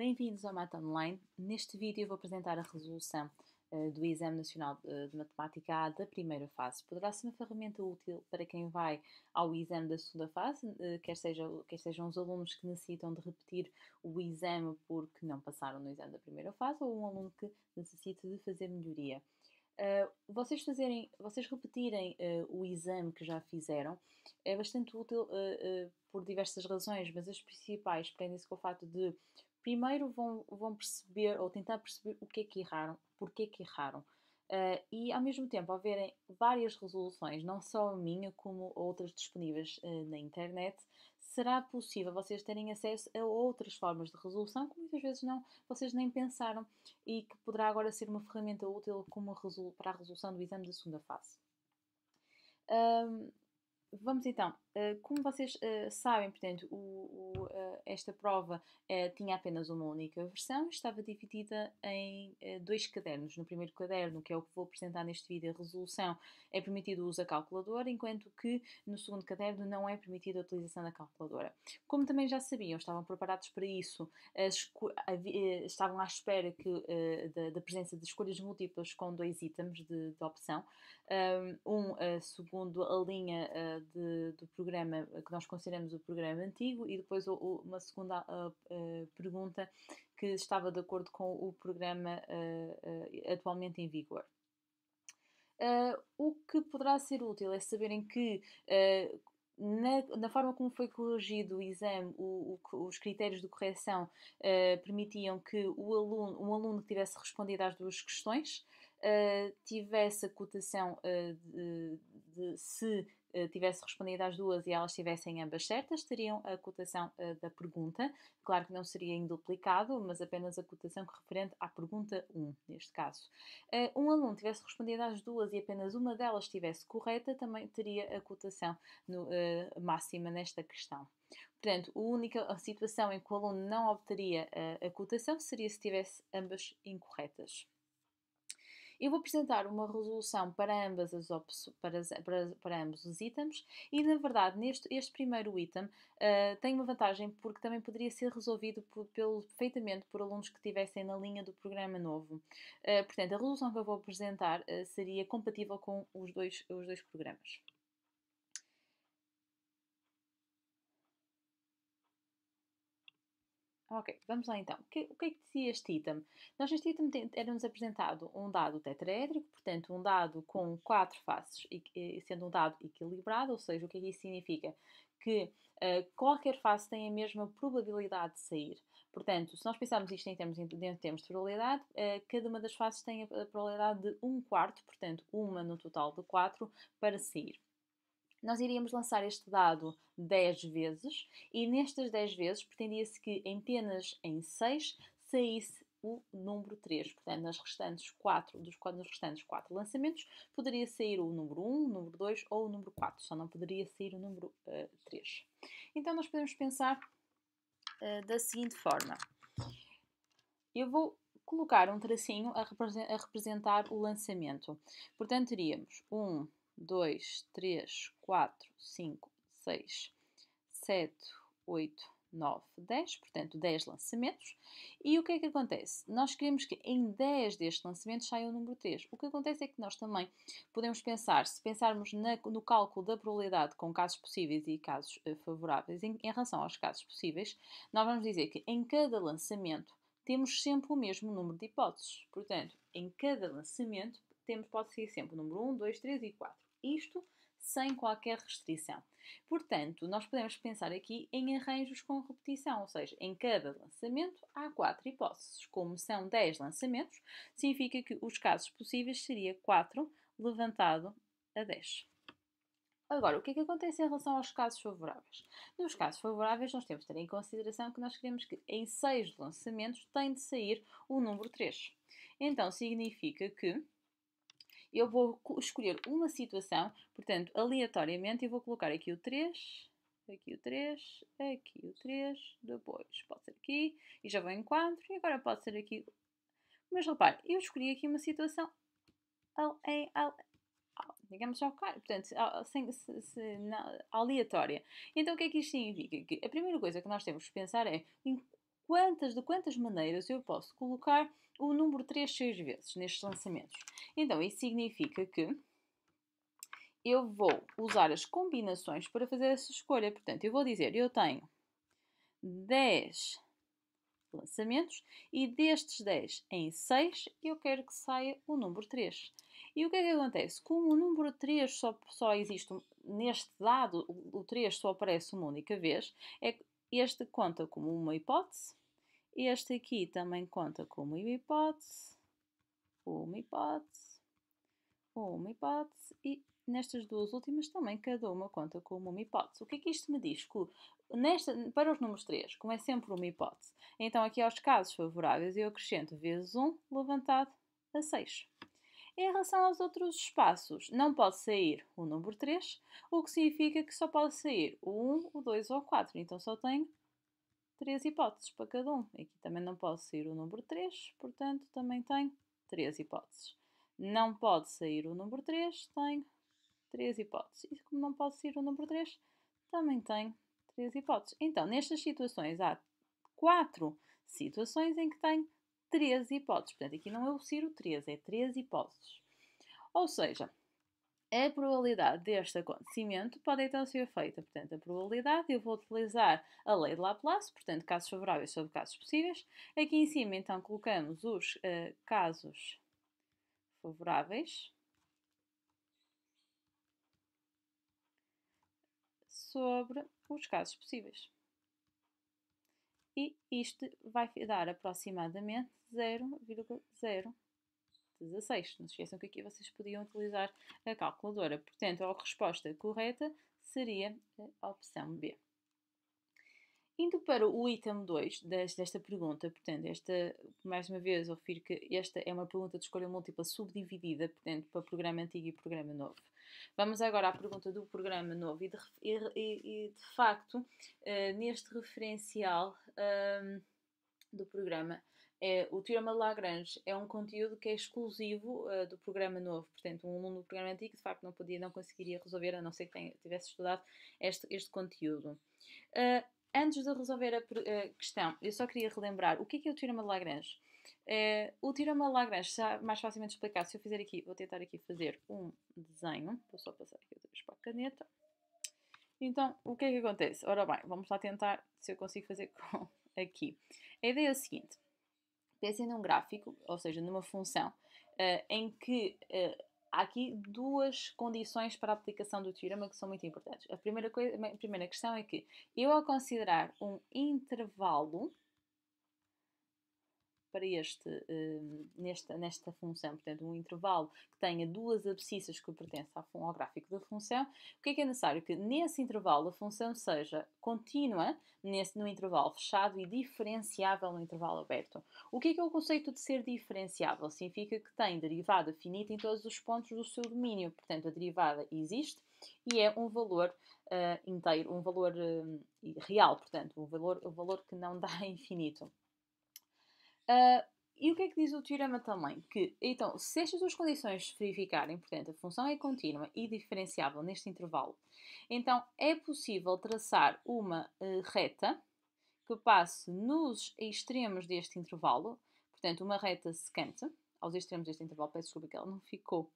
Bem-vindos ao Mata Online. Neste vídeo eu vou apresentar a resolução do Exame Nacional de Matemática A da primeira fase. Poderá ser uma ferramenta útil para quem vai ao exame da segunda fase, quer sejam os alunos que necessitam de repetir o exame porque não passaram no exame da primeira fase ou um aluno que necessite de fazer melhoria. Vocês repetirem o exame que já fizeram é bastante útil por diversas razões, mas as principais prendem-se com o facto de primeiro vão perceber ou tentar perceber o que é que erraram, porque é que erraram. E ao mesmo tempo, ao verem várias resoluções, não só a minha, como outras disponíveis na internet, será possível vocês terem acesso a outras formas de resolução que muitas vezes não, vocês nem pensaram e que poderá agora ser uma ferramenta útil para a resolução do exame da segunda fase. Vamos então, como vocês sabem, portanto, esta prova tinha apenas uma única versão, estava dividida em dois cadernos. No primeiro caderno, que é o que vou apresentar neste vídeo, a resolução, é permitido o uso da calculadora, enquanto que no segundo caderno não é permitida a utilização da calculadora. Como também já sabiam, estavam preparados para isso, estavam à espera da presença de escolhas múltiplas com dois itens de opção, segundo a linha do programa que nós consideramos o programa antigo e depois uma segunda pergunta que estava de acordo com o programa atualmente em vigor. O que poderá ser útil é saberem que na forma como foi corrigido o exame, os critérios de correção permitiam que um aluno que tivesse respondido às duas questões tivesse a cotação se tivesse respondido às duas e elas tivessem ambas certas, teriam a cotação da pergunta. Claro que não seria em duplicado, mas apenas a cotação referente à pergunta 1, neste caso. Um aluno tivesse respondido às duas e apenas uma delas estivesse correta, também teria a cotação máxima nesta questão. Portanto, a única situação em que o aluno não obteria a cotação seria se tivesse ambas incorretas. Eu vou apresentar uma resolução para ambas para ambos os itens e, na verdade, este primeiro item tem uma vantagem porque também poderia ser resolvido perfeitamente por alunos que estivessem na linha do programa novo. Portanto, a resolução que eu vou apresentar seria compatível com os dois programas. Ok, vamos lá então. O que é que dizia este item? Neste item era-nos apresentado um dado tetraédrico, portanto um dado com 4 faces, sendo um dado equilibrado, ou seja, o que é que isso significa? Que qualquer face tem a mesma probabilidade de sair. Portanto, se nós pensarmos isto em termos de probabilidade, cada uma das faces tem a probabilidade de 1/4, portanto uma no total de 4, para sair. Nós iríamos lançar este dado 10 vezes e nestas 10 vezes pretendia-se que apenas em 6 saísse o número 3. Portanto, nos restantes 4 lançamentos poderia sair o número 1, o número 2 ou o número 4. Só não poderia sair o número 3. Então, nós podemos pensar da seguinte forma. Eu vou colocar um tracinho a representar o lançamento. Portanto, teríamos 1, 2, 3, 4, 5, 6, 7, 8, 9, 10, portanto 10 lançamentos. E o que é que acontece? Nós queremos que em 10 destes lançamentos saia o número 3. O que acontece é que nós também podemos pensar, se pensarmos no cálculo da probabilidade com casos possíveis e casos favoráveis, em relação aos casos possíveis, nós vamos dizer que em cada lançamento temos sempre o mesmo número de hipóteses. Portanto, em cada lançamento pode ser sempre o número 1, 2, 3 e 4. Isto sem qualquer restrição. Portanto, nós podemos pensar aqui em arranjos com repetição, ou seja, em cada lançamento há 4 hipóteses. Como são 10 lançamentos, significa que os casos possíveis seria 4 levantado a 10. Agora, o que é que acontece em relação aos casos favoráveis? Nos casos favoráveis, nós temos de ter em consideração que nós queremos que em 6 lançamentos tem de sair o número 3. Então, significa que eu vou escolher uma situação, portanto, aleatoriamente, eu vou colocar aqui o 3, aqui o 3, aqui o 3, depois pode ser aqui, e já vou em 4, e agora pode ser aqui. Mas repare, eu escolhi aqui uma situação digamos portanto, aleatória. Então o que é que isto significa? Que a primeira coisa que nós temos que pensar é em de quantas maneiras eu posso colocar o número 3 6 vezes nestes lançamentos. Então, isso significa que eu vou usar as combinações para fazer essa escolha. Portanto, eu vou dizer, eu tenho 10 lançamentos e destes 10 em 6 eu quero que saia o número 3. E o que é que acontece? Como o número 3 só existe neste dado, o 3 só aparece uma única vez, este conta como uma hipótese, este aqui também conta como uma hipótese, uma hipótese, uma hipótese e nestas duas últimas também cada uma conta como uma hipótese. O que é que isto me diz? Que para os números 3, como é sempre uma hipótese, então aqui aos casos favoráveis eu acrescento vezes 1 levantado a 6. Em relação aos outros espaços, não pode sair o número 3, o que significa que só pode sair o 1, o 2 ou o 4. Então só tenho 3 hipóteses para cada um. Aqui também não pode sair o número 3, portanto também tenho 3 hipóteses. Não pode sair o número 3, tenho 3 hipóteses. E como não pode sair o número 3, também tenho 3 hipóteses. Então, nestas situações, há 4 situações em que tenho 3 hipóteses. Portanto, aqui não é o Ciro 3, é 3 hipóteses. Ou seja, a probabilidade deste acontecimento pode então ser feita. Portanto, a probabilidade, eu vou utilizar a lei de Laplace, portanto, casos favoráveis sobre casos possíveis. Aqui em cima, então, colocamos os casos favoráveis sobre os casos possíveis. E isto vai dar aproximadamente 0,016. Não se esqueçam que aqui vocês podiam utilizar a calculadora. Portanto, a resposta correta seria a opção B. Indo para o item 2 desta pergunta, portanto, mais uma vez, eu refiro que esta é uma pergunta de escolha múltipla subdividida, portanto, para programa antigo e programa novo. Vamos agora à pergunta do programa novo e de facto, neste referencial do programa, o Teorema de Lagrange é um conteúdo que é exclusivo do programa novo. Portanto, um aluno do programa antigo, de facto, não conseguiria resolver, a não ser que tivesse estudado este conteúdo. Antes de resolver a questão, eu só queria relembrar o que é o Teorema de Lagrange. O Teorema de Lagrange está mais facilmente explicado. Se eu fizer aqui, vou tentar aqui fazer um desenho. Vou só passar aqui outra vez para a caneta. Então, o que é que acontece? Ora bem, vamos lá tentar se eu consigo fazer com aqui. A ideia é a seguinte. Pensem num gráfico, ou seja, numa função, em que há aqui duas condições para a aplicação do teorema que são muito importantes. A primeira questão é que eu, ao considerar um intervalo para nesta função, portanto, um intervalo que tenha duas abscissas que pertencem ao gráfico da função, o que é necessário? Que nesse intervalo a função seja contínua no intervalo fechado e diferenciável no intervalo aberto. O que é o conceito de ser diferenciável? Significa que tem derivada finita em todos os pontos do seu domínio, portanto, a derivada existe e é um valor inteiro, um valor real, portanto, um valor que não dá infinito. E o que é que diz o teorema também? Que, então, se estas duas condições se verificarem, portanto, a função é contínua e diferenciável neste intervalo, então é possível traçar uma reta que passe nos extremos deste intervalo, portanto, uma reta secante, aos extremos deste intervalo, peço desculpa que ela não ficou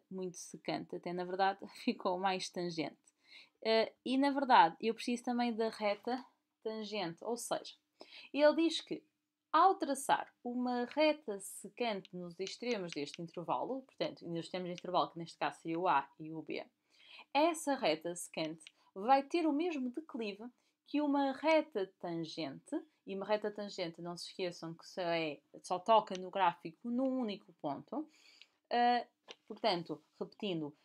muito secante, até na verdade ficou mais tangente. E na verdade, eu preciso também da reta tangente, ou seja, ele diz que ao traçar uma reta secante nos extremos deste intervalo, portanto, nos extremos deste intervalo, que neste caso seria o A e o B, essa reta secante vai ter o mesmo declive que uma reta tangente, e uma reta tangente, não se esqueçam que só toca no gráfico num único ponto. Portanto, repetindo,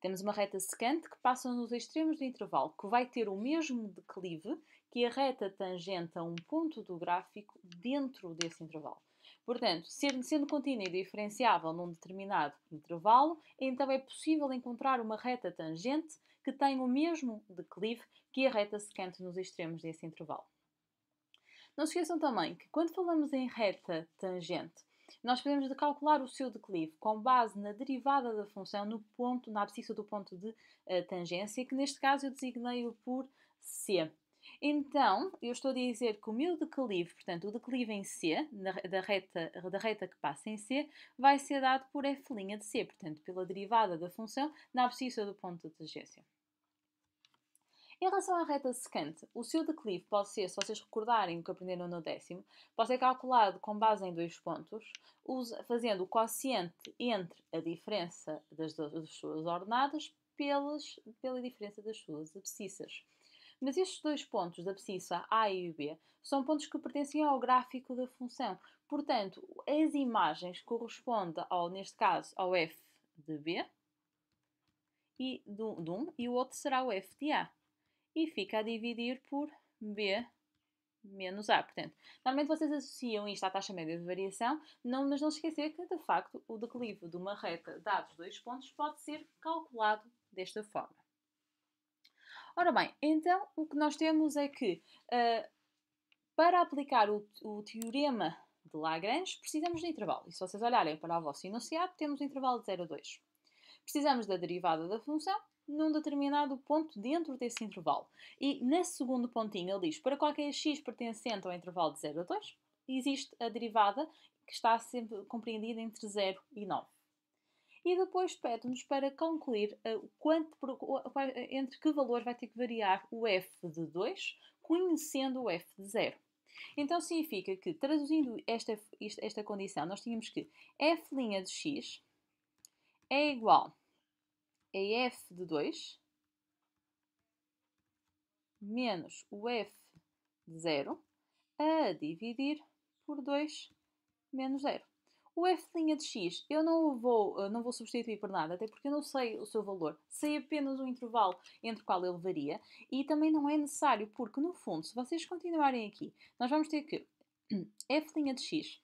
temos uma reta secante que passa nos extremos do intervalo, que vai ter o mesmo declive que a reta tangente a um ponto do gráfico dentro desse intervalo. Portanto, sendo contínua e diferenciável num determinado intervalo, então é possível encontrar uma reta tangente que tem o mesmo declive que a reta secante nos extremos desse intervalo. Não se esqueçam também que quando falamos em reta tangente, nós podemos calcular o seu declive com base na derivada da função na abscissa do ponto de tangência, que neste caso eu designei-o por C. Então, eu estou a dizer que o meu declive, portanto, o declive em C, da reta que passa em C, vai ser dado por f' de C, portanto, pela derivada da função na abscissa do ponto de tangência. Em relação à reta secante, o seu declive pode ser, se vocês recordarem o que aprenderam no décimo, pode ser calculado com base em 2 pontos, fazendo o quociente entre a diferença das suas ordenadas pela diferença das suas abscissas. Mas estes 2 pontos da abscissa A e B são pontos que pertencem ao gráfico da função. Portanto, as imagens correspondem, neste caso, ao f de B e de 1, e o outro será o f de A. E fica a dividir por B menos A. Portanto, normalmente vocês associam isto à taxa média de variação, mas não se esquecer que, de facto, o declive de uma reta dados 2 pontos pode ser calculado desta forma. Ora bem, então o que nós temos é que para aplicar o teorema de Lagrange precisamos de intervalo. E se vocês olharem para o vosso enunciado, temos um intervalo de 0 a 2. Precisamos da derivada da função num determinado ponto dentro desse intervalo. E nesse segundo pontinho ele diz, para qualquer x pertencente ao intervalo de 0 a 2, existe a derivada que está sempre compreendida entre 0 e 9. E depois pede-nos para concluir entre que valor vai ter que variar o f de 2, conhecendo o f de 0. Então significa que, traduzindo esta condição, nós tínhamos que f' de x é igual a f de 2 menos o f de 0 a dividir por 2 menos 0. O f' de x eu não vou substituir por nada, até porque eu não sei o seu valor. Sei apenas o intervalo entre o qual ele varia e também não é necessário, porque no fundo, se vocês continuarem aqui, nós vamos ter que f' de x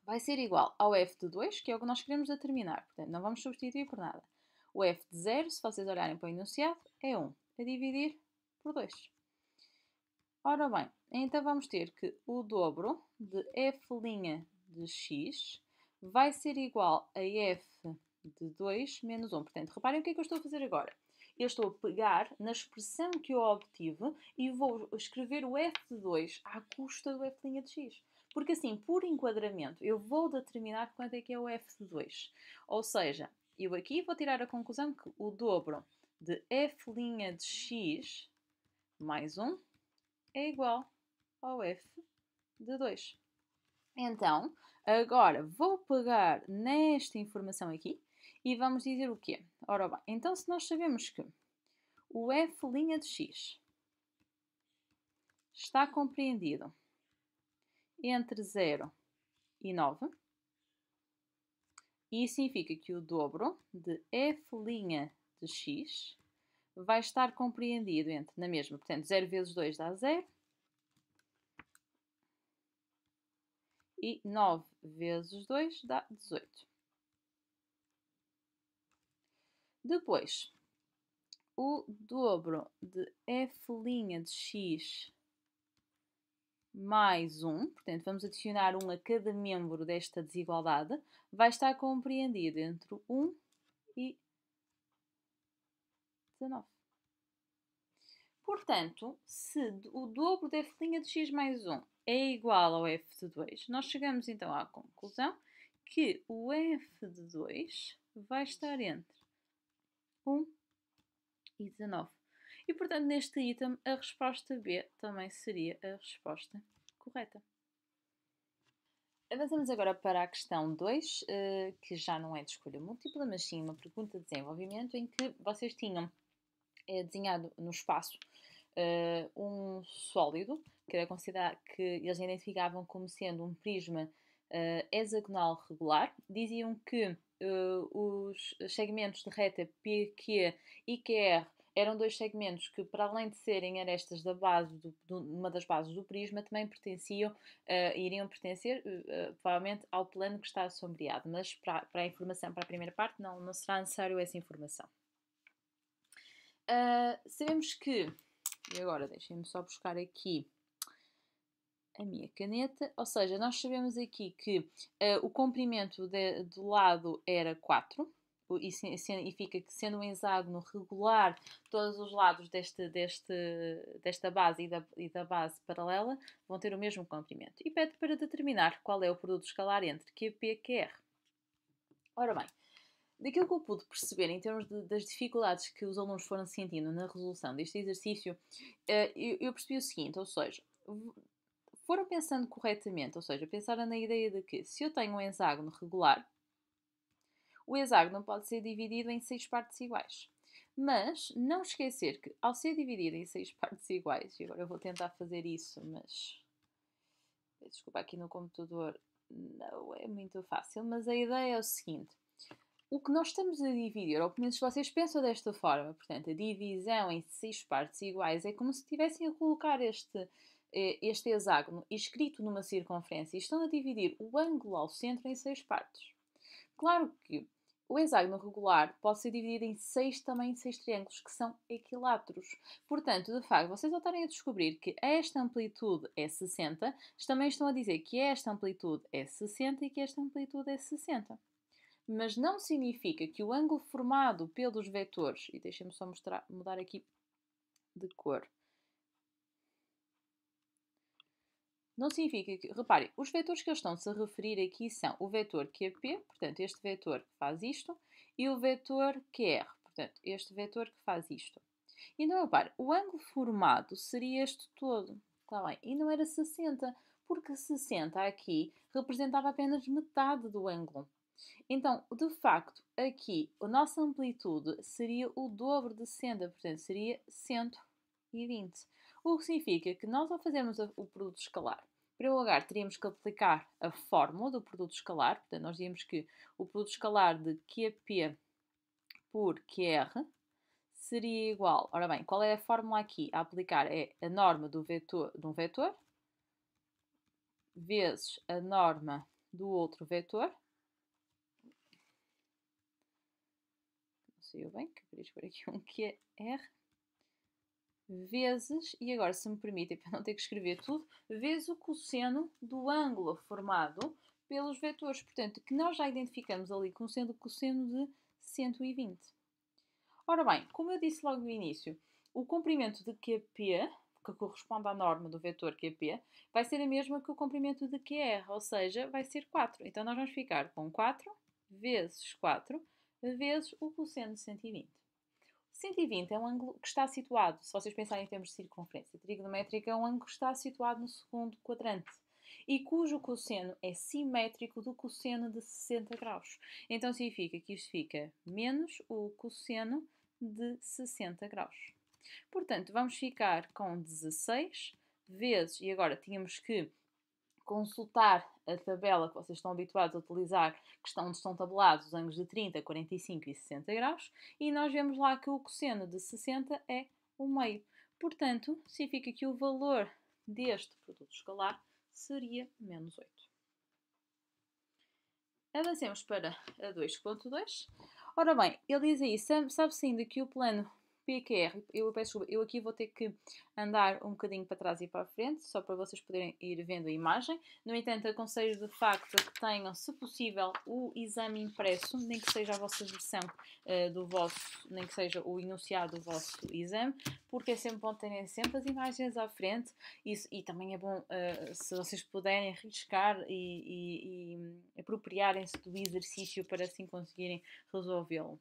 vai ser igual ao f de 2, que é o que nós queremos determinar. Portanto, não vamos substituir por nada. O f de 0, se vocês olharem para o enunciado, é 1, a dividir por 2. Ora bem, então vamos ter que o dobro de f' de x vai ser igual a f de 2 menos 1. Portanto, reparem o que é que eu estou a fazer agora. Eu estou a pegar na expressão que eu obtive e vou escrever o f de 2 à custa do f' de x. Porque assim, por enquadramento, eu vou determinar quanto é que é o f de 2. Ou seja, eu aqui vou tirar a conclusão que o dobro de f' de x mais 1 é igual ao f de 2. Então, agora vou pegar nesta informação aqui e vamos dizer o quê? Ora bem, então se nós sabemos que o f' de x está compreendido entre 0 e 9, e isso significa que o dobro de f' de x vai estar compreendido entre, na mesma, portanto, 0 vezes 2 dá 0, e 9 vezes 2 dá 18. Depois, o dobro de f' de x mais 1, portanto, vamos adicionar 1 a cada membro desta desigualdade, vai estar compreendido entre 1 e 19. Portanto, se o dobro de f' de x mais 1 é igual ao f de 2, nós chegamos então à conclusão que o f de 2 vai estar entre 1 e 19. E, portanto, neste item, a resposta B também seria a resposta correta. Avançamos agora para a questão 2, que já não é de escolha múltipla, mas sim uma pergunta de desenvolvimento em que vocês tinham desenhado no espaço um sólido, que era considerado, que eles identificavam como sendo um prisma hexagonal regular. Diziam que os segmentos de reta PQ e QR eram dois segmentos que, para além de serem arestas da base uma das bases do prisma, também iriam pertencer provavelmente ao plano que está assombreado, mas para a informação, para a primeira parte, não será necessário essa informação. Sabemos que, e agora deixem-me só buscar aqui a minha caneta, ou seja, nós sabemos aqui que o comprimento do lado era 4, isso significa que sendo um hexágono regular, todos os lados desta base e da base paralela vão ter o mesmo comprimento. E pede para determinar qual é o produto escalar entre QP e QR. Ora bem, daquilo que eu pude perceber em termos das dificuldades que os alunos foram sentindo na resolução deste exercício, eu percebi o seguinte, ou seja, foram pensando corretamente, ou seja, pensaram na ideia de que se eu tenho um hexágono regular, o hexágono pode ser dividido em 6 partes iguais. Mas não esquecer que ao ser dividido em 6 partes iguais, e agora eu vou tentar fazer isso, mas desculpa, aqui no computador não é muito fácil, mas a ideia é o seguinte. O que nós estamos a dividir, ou pelo menos se vocês pensam desta forma, portanto, a divisão em 6 partes iguais é como se estivessem a colocar este hexágono escrito numa circunferência e estão a dividir o ângulo ao centro em 6 partes. Claro que o hexágono regular pode ser dividido em 6 triângulos que são equiláteros. Portanto, de facto, vocês ao estarem a descobrir que esta amplitude é 60, também estão a dizer que esta amplitude é 60 e que esta amplitude é 60. Mas não significa que o ângulo formado pelos vetores, e deixem-me só mudar aqui de cor, não significa que, reparem, os vetores que eles estão-se a referir aqui são o vetor QP, portanto, este vetor que faz isto, e o vetor QR, portanto, este vetor que faz isto. Então, reparem, o ângulo formado seria este todo, está bem? E não era 60, porque 60 aqui representava apenas metade do ângulo. Então, de facto, aqui a nossa amplitude seria o dobro de 60, portanto, seria 120. O que significa que nós, ao fazermos o produto escalar, em primeiro lugar, teríamos que aplicar a fórmula do produto escalar. Portanto, nós dizíamos que o produto escalar de QP por QR seria igual. Ora bem, qual é a fórmula aqui a aplicar? É a norma de um vetor vezes a norma do outro vetor. Não saiu bem, que eu queria escrever aqui um QR. Vezes, e agora se me permitem, para não ter que escrever tudo, vezes o cosseno do ângulo formado pelos vetores. Portanto, que nós já identificamos ali como sendo o cosseno de 120. Ora bem, como eu disse logo no início, o comprimento de QP, que corresponde à norma do vetor QP, vai ser a mesma que o comprimento de QR, ou seja, vai ser 4. Então, nós vamos ficar com 4 vezes 4 vezes o cosseno de 120. 120 é um ângulo que está situado, se vocês pensarem em termos de circunferência trigonométrica, é um ângulo que está situado no segundo quadrante e cujo cosseno é simétrico do cosseno de 60 graus. Então significa que isto fica menos o cosseno de 60 graus. Portanto, vamos ficar com 16 vezes, e agora tínhamos que consultar a tabela que vocês estão habituados a utilizar, onde estão tabelados os ângulos de 30, 45 e 60 graus, e nós vemos lá que o cosseno de 60 é 1/2. Portanto, significa que o valor deste produto escalar seria menos 8. Avancemos para a 2.2. Ora bem, ele diz aí, sabe-se ainda que o plano PQR, eu peço desculpa, eu aqui vou ter que andar um bocadinho para trás e para a frente, só para vocês poderem ir vendo a imagem. No entanto, aconselho de facto a que tenham, se possível, o exame impresso, nem que seja a vossa versão do vosso, nem que seja o enunciado do vosso exame, porque é sempre bom terem sempre as imagens à frente e também é bom, se vocês puderem, arriscar e apropriarem-se do exercício para assim conseguirem resolvê-lo.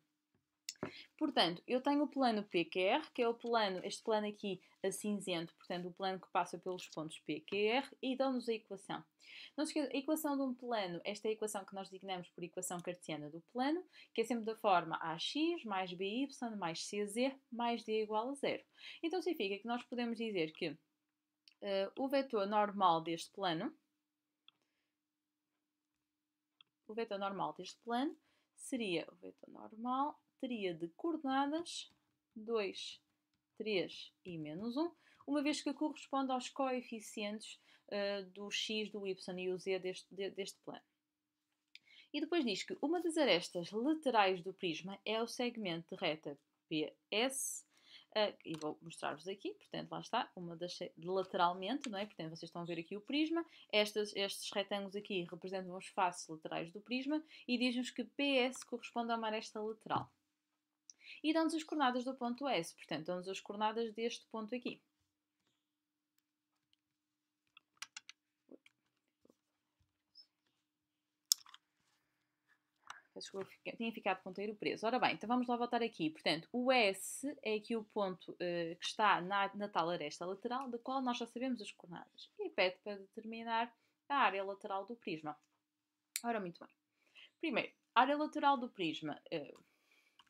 Portanto, eu tenho o plano PQR, que é este plano aqui a cinzento, portanto, o plano que passa pelos pontos PQR, e dão-nos a equação. Não se esqueça, a equação de um plano, esta é a equação que nós designamos por equação cartesiana do plano, que é sempre da forma AX mais BY mais CZ mais D igual a 0. Então, significa que nós podemos dizer que o vetor normal deste plano, seria o vetor normal, teria de coordenadas 2, 3 e menos 1, uma vez que corresponde aos coeficientes do x, do y e o z deste plano. E depois diz que uma das arestas laterais do prisma é o segmento de reta PS, e vou mostrar-vos aqui, portanto, lá está, lateralmente, não é? Portanto, vocês estão a ver aqui o prisma, estes retângulos aqui representam as faces laterais do prisma e diz-nos que PS corresponde a uma aresta lateral. E dão-nos as coordenadas do ponto S, portanto, dão-nos as coordenadas deste ponto aqui. Desculpa, tinha ficado ponteiro preso. Ora bem, então vamos lá voltar aqui. Portanto, o S é aqui o ponto que está na tal aresta lateral, da qual nós já sabemos as coordenadas. E pede para determinar a área lateral do prisma. Ora, muito bem. Primeiro, a área lateral do prisma.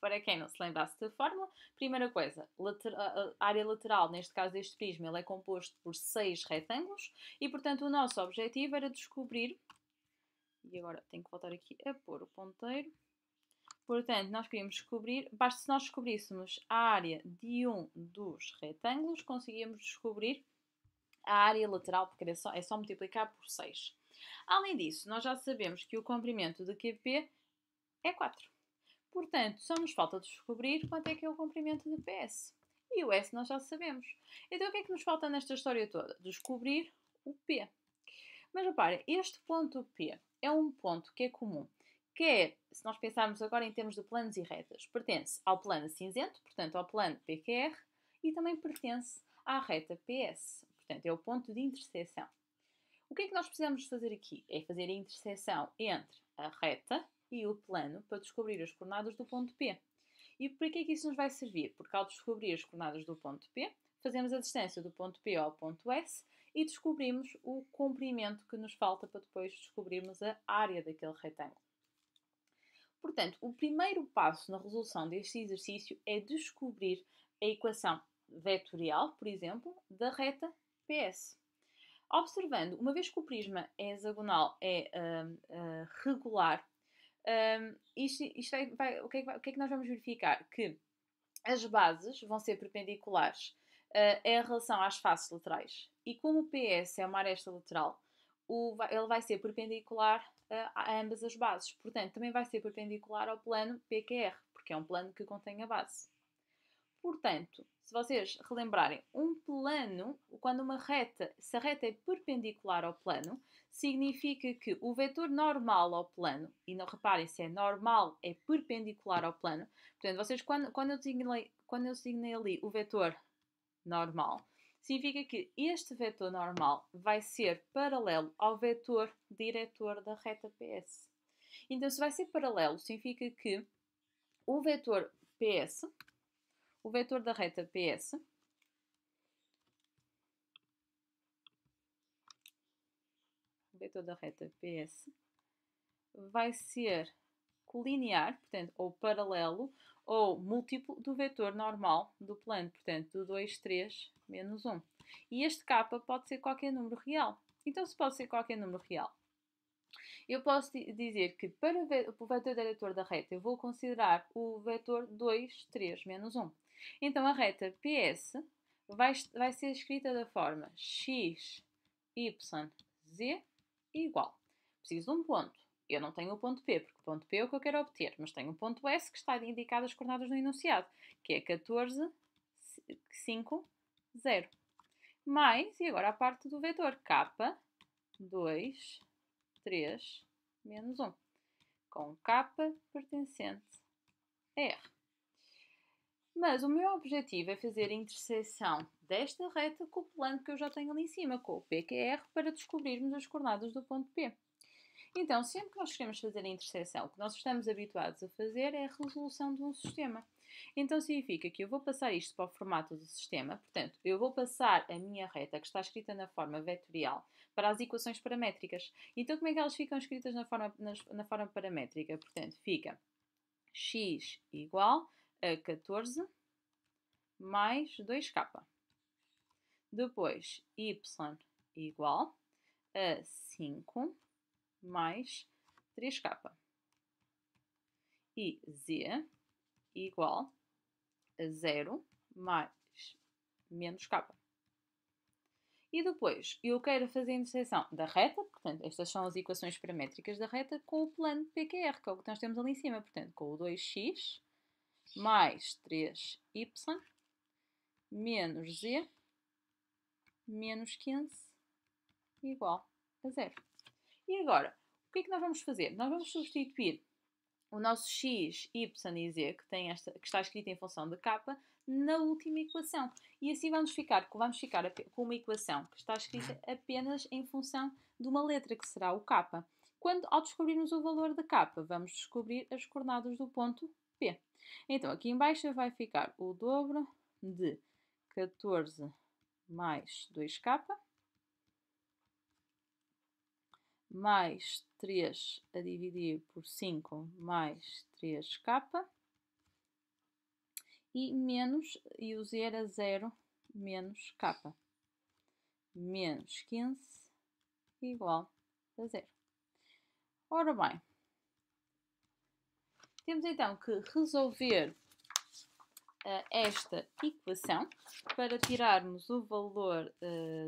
Para quem não se lembrasse da fórmula, primeira coisa, a área lateral, neste caso deste prisma, ele é composto por 6 retângulos e, portanto, o nosso objetivo era descobrir, e agora tenho que voltar aqui a pôr o ponteiro, portanto, nós queríamos descobrir, basta se nós descobríssemos a área de um dos retângulos, conseguíamos descobrir a área lateral, porque é só multiplicar por 6. Além disso, nós já sabemos que o comprimento de QP é 4. Portanto, só nos falta descobrir quanto é que é o comprimento de PS. E o S nós já sabemos. Então, o que é que nos falta nesta história toda? Descobrir o P. Mas repare, este ponto P é um ponto que é comum. Quer, se nós pensarmos agora em termos de planos e retas, pertence ao plano cinzento, portanto ao plano PQR, e também pertence à reta PS. Portanto, é o ponto de interseção. O que é que nós precisamos fazer aqui? É fazer a interseção entre a reta e o plano para descobrir as coordenadas do ponto P. E para que é que isso nos vai servir? Porque ao descobrir as coordenadas do ponto P, fazemos a distância do ponto P ao ponto S e descobrimos o comprimento que nos falta para depois descobrirmos a área daquele retângulo. Portanto, o primeiro passo na resolução deste exercício é descobrir a equação vetorial, por exemplo, da reta PS. Observando, uma vez que o prisma é hexagonal, é regular, o que é que nós vamos verificar? Que as bases vão ser perpendiculares em relação às faces laterais. E como o PS é uma aresta lateral, ele vai ser perpendicular a ambas as bases. Portanto, também vai ser perpendicular ao plano PQR, porque é um plano que contém a base. Portanto, se vocês relembrarem, um plano, quando se a reta é perpendicular ao plano, significa que o vetor normal ao plano, e não reparem se é normal, é perpendicular ao plano. Portanto, vocês, quando eu designei ali o vetor normal, significa que este vetor normal vai ser paralelo ao vetor diretor da reta PS. Então, se vai ser paralelo, significa que o vetor PS, o vetor da reta PS, vai ser colinear, portanto, ou paralelo, ou múltiplo do vetor normal do plano, portanto, do 2, 3, menos 1. E este k pode ser qualquer número real. Então, se pode ser qualquer número real, eu posso dizer que para o vetor diretor da reta eu vou considerar o vetor 2, 3, menos 1. Então, a reta PS vai ser escrita da forma x, y, z igual. Preciso de um ponto. Eu não tenho o ponto P, porque o ponto P é o que eu quero obter, mas tenho o ponto S que está indicado as coordenadas no enunciado, que é 14, 5, 0. Mais, e agora a parte do vetor, k, 2, 3, menos 1, com k pertencente a R. Mas o meu objetivo é fazer a interseção desta reta com o plano que eu já tenho ali em cima, com o PQR, para descobrirmos as coordenadas do ponto P. Então, sempre que nós queremos fazer a interseção, o que nós estamos habituados a fazer é a resolução de um sistema. Então, significa que eu vou passar isto para o formato do sistema, portanto, eu vou passar a minha reta, que está escrita na forma vetorial, para as equações paramétricas. Então, como é que elas ficam escritas na forma paramétrica? Portanto, fica x igual a 14 mais 2k. Depois, y igual a 5 mais 3k. E z igual a 0 mais menos k. E depois, eu quero fazer a interseção da reta, portanto, estas são as equações paramétricas da reta, com o plano PQR, que é o que nós temos ali em cima, portanto, com o 2x mais 3y menos z menos 15 igual a 0. E agora, o que é que nós vamos fazer? Nós vamos substituir o nosso x, y e z, que está escrito em função de k, na última equação. E assim vamos ficar com uma equação que está escrita apenas em função de uma letra, que será o k. Ao descobrirmos o valor de k, vamos descobrir as coordenadas do ponto P. Então, aqui em baixo vai ficar o dobro de 14 mais 2k, mais 3 a dividir por 5 mais 3k, e o z era 0 menos k, menos 15 igual a 0. Ora bem, temos então que resolver esta equação para tirarmos o valor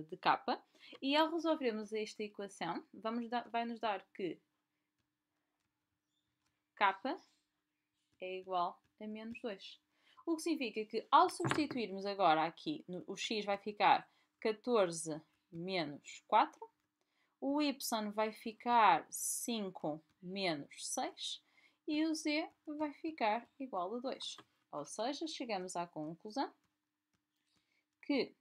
de k, e ao resolvermos esta equação vai-nos dar que k é igual a menos 2. O que significa que ao substituirmos agora aqui, o x vai ficar 14 menos 4, o y vai ficar 5 menos 6 e o z vai ficar igual a 2. Ou seja, chegamos à conclusão que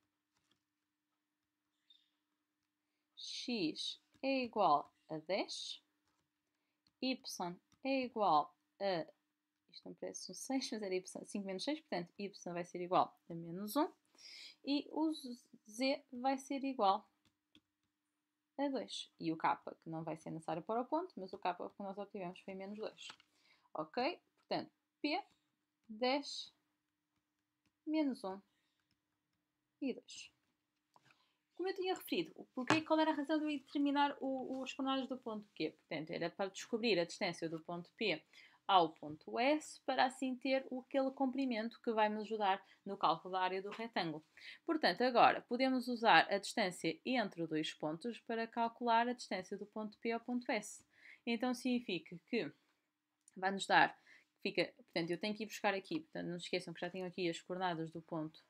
x é igual a 10, y é igual a, isto não parece um 6, mas era y, 5 menos 6, portanto y vai ser igual a menos 1 e o z vai ser igual a 2. E o k, que não vai ser necessário para o ponto, mas o k que nós obtivemos foi menos 2. Ok? Portanto, P, 10, menos 1 e 2. Como eu tinha referido, qual era a razão de eu determinar os coordenadas do ponto Q? Portanto, era para descobrir a distância do ponto P ao ponto S, para assim ter aquele comprimento que vai me ajudar no cálculo da área do retângulo. Portanto, agora podemos usar a distância entre dois pontos para calcular a distância do ponto P ao ponto S. Então significa que vai-nos dar, portanto, eu tenho que ir buscar aqui, portanto, não se esqueçam que já tenho aqui as coordenadas do ponto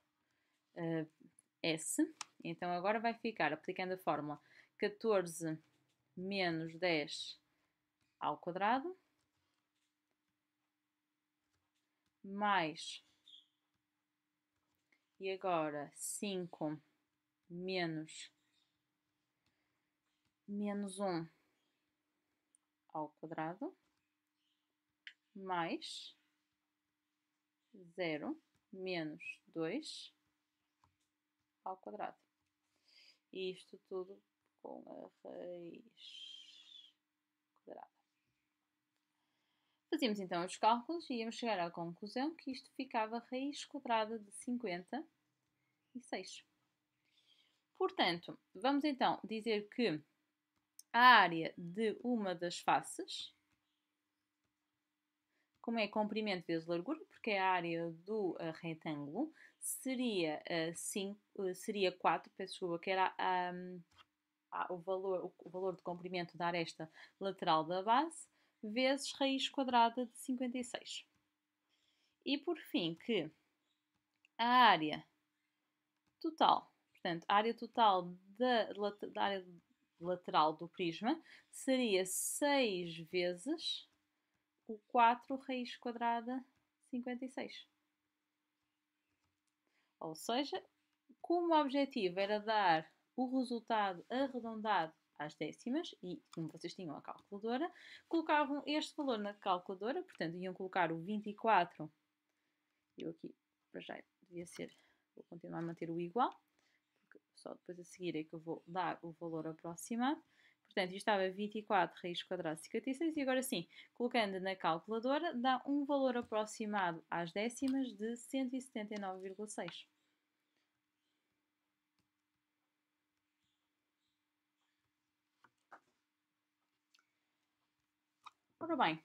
S. Então agora vai ficar, aplicando a fórmula, 14 menos 10 ao quadrado, mais, e agora 5 menos 1 ao quadrado, mais 0 menos 2 ao quadrado. E isto tudo com a raiz quadrada. Fazíamos então os cálculos e íamos chegar à conclusão que isto ficava raiz quadrada de 56. Portanto, vamos então dizer que a área de uma das faces, como é comprimento vezes largura, porque é a área do retângulo, seria 4, peço desculpa, que era o valor de comprimento da aresta lateral da base, vezes raiz quadrada de 56. E por fim, que a área total, portanto, a área total da área lateral do prisma seria 6 vezes o 4 raiz quadrada de 56. Ou seja, como o objetivo era dar o resultado arredondado às décimas, e como vocês tinham a calculadora, colocavam este valor na calculadora, portanto iam colocar o 24, eu aqui para já devia ser, vou continuar a manter o igual, porque só depois a seguir é que eu vou dar o valor aproximado. Portanto, isto estava 24 raiz quadrada de 56 e agora sim, colocando na calculadora, dá um valor aproximado às décimas de 179,6. Ora bem,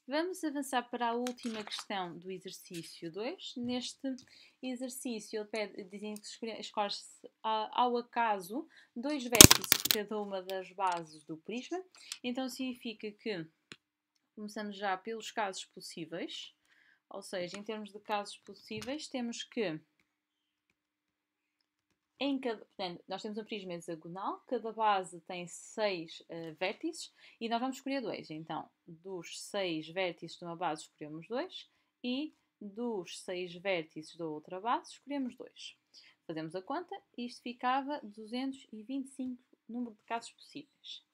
vamos avançar para a última questão do exercício 2. Neste exercício, dizem que escolhe-se ao acaso 2 vértices de cada uma das bases do prisma. Então significa que começamos já pelos casos possíveis. Ou seja, em termos de casos possíveis, temos que portanto, nós temos um prisma hexagonal, cada base tem 6 vértices e nós vamos escolher 2. Então, dos 6 vértices de uma base escolhemos 2 e dos 6 vértices da outra base escolhemos 2. Fazemos a conta e isto ficava 225 número de casos possíveis.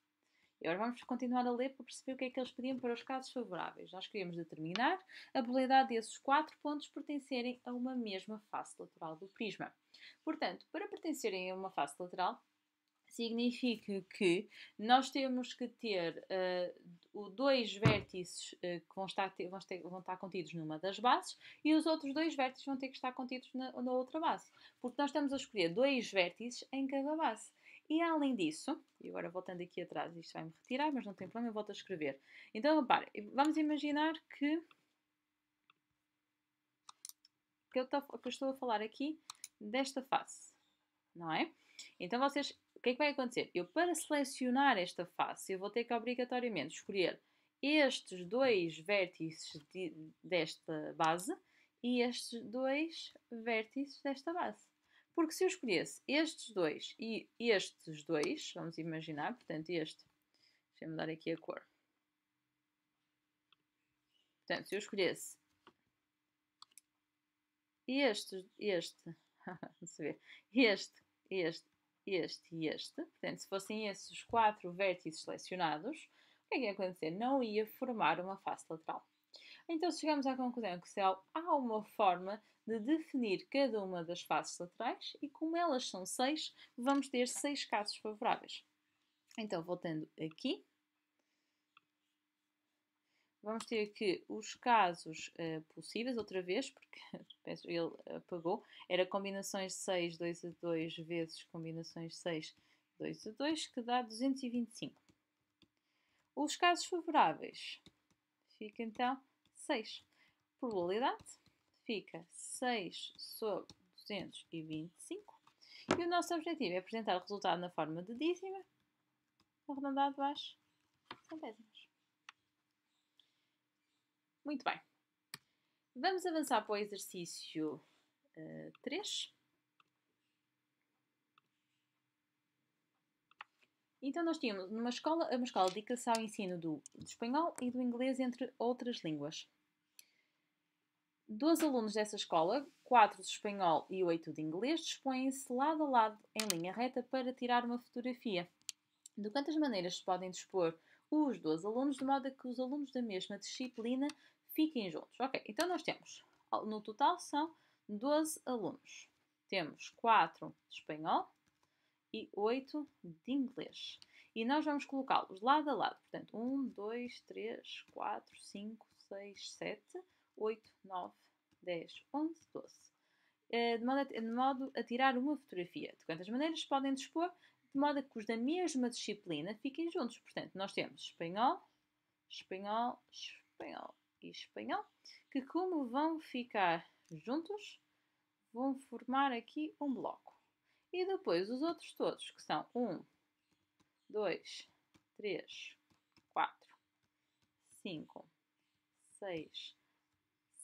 E agora vamos continuar a ler para perceber o que é que eles pediam para os casos favoráveis. Nós queríamos determinar a probabilidade desses 4 pontos pertencerem a uma mesma face lateral do prisma. Portanto, para pertencerem a uma face lateral, significa que nós temos que ter dois vértices que vão estar contidos numa das bases e os outros dois vértices vão ter que estar contidos na outra base. Porque nós estamos a escolher dois vértices em cada base. E além disso, e agora voltando aqui atrás, isto vai-me retirar, mas não tem problema, eu volto a escrever. Então, repare, vamos imaginar que eu estou a falar aqui desta face, não é? Então, vocês, o que é que vai acontecer? Eu, para selecionar esta face, eu vou ter que obrigatoriamente escolher estes dois vértices desta base e estes dois vértices desta base. Porque se eu escolhesse estes dois e estes dois, vamos imaginar, portanto este, deixa-me dar aqui a cor. Portanto, se eu escolhesse este, e este, portanto, se fossem esses 4 vértices selecionados, o que é que ia acontecer? Não ia formar uma face lateral. Então chegamos à conclusão que há uma forma de definir cada uma das faces laterais e como elas são 6, vamos ter 6 casos favoráveis. Então, voltando aqui, vamos ter aqui os casos possíveis, outra vez, porque ele apagou, era combinações de 6, 2 a 2 vezes combinações de 6, 2 a 2, que dá 225. Os casos favoráveis fica então 6. Probabilidade fica 6 sobre 225. E o nosso objetivo é apresentar o resultado na forma de dízima, arredondado às centésimas. Muito bem. Vamos avançar para o exercício 3. Então, nós tínhamos uma escola de dedicação ao ensino do espanhol e do inglês, entre outras línguas. 12 alunos dessa escola, 4 de espanhol e 8 de inglês, dispõem-se lado a lado em linha reta para tirar uma fotografia. De quantas maneiras se podem dispor os 12 alunos de modo a que os alunos da mesma disciplina fiquem juntos? Ok, então nós temos, no total são 12 alunos. Temos 4 de espanhol e 8 de inglês. E nós vamos colocá-los lado a lado. Portanto, 1, 2, 3, 4, 5, 6, 7, 8, 9, 10, 11, 12. De modo a tirar uma fotografia. De quantas maneiras se podem dispor? De modo a que os da mesma disciplina fiquem juntos. Portanto, nós temos espanhol, espanhol, espanhol e espanhol, que como vão ficar juntos, vão formar aqui um bloco. E depois os outros todos, que são 1, 2, 3, 4, 5, 6,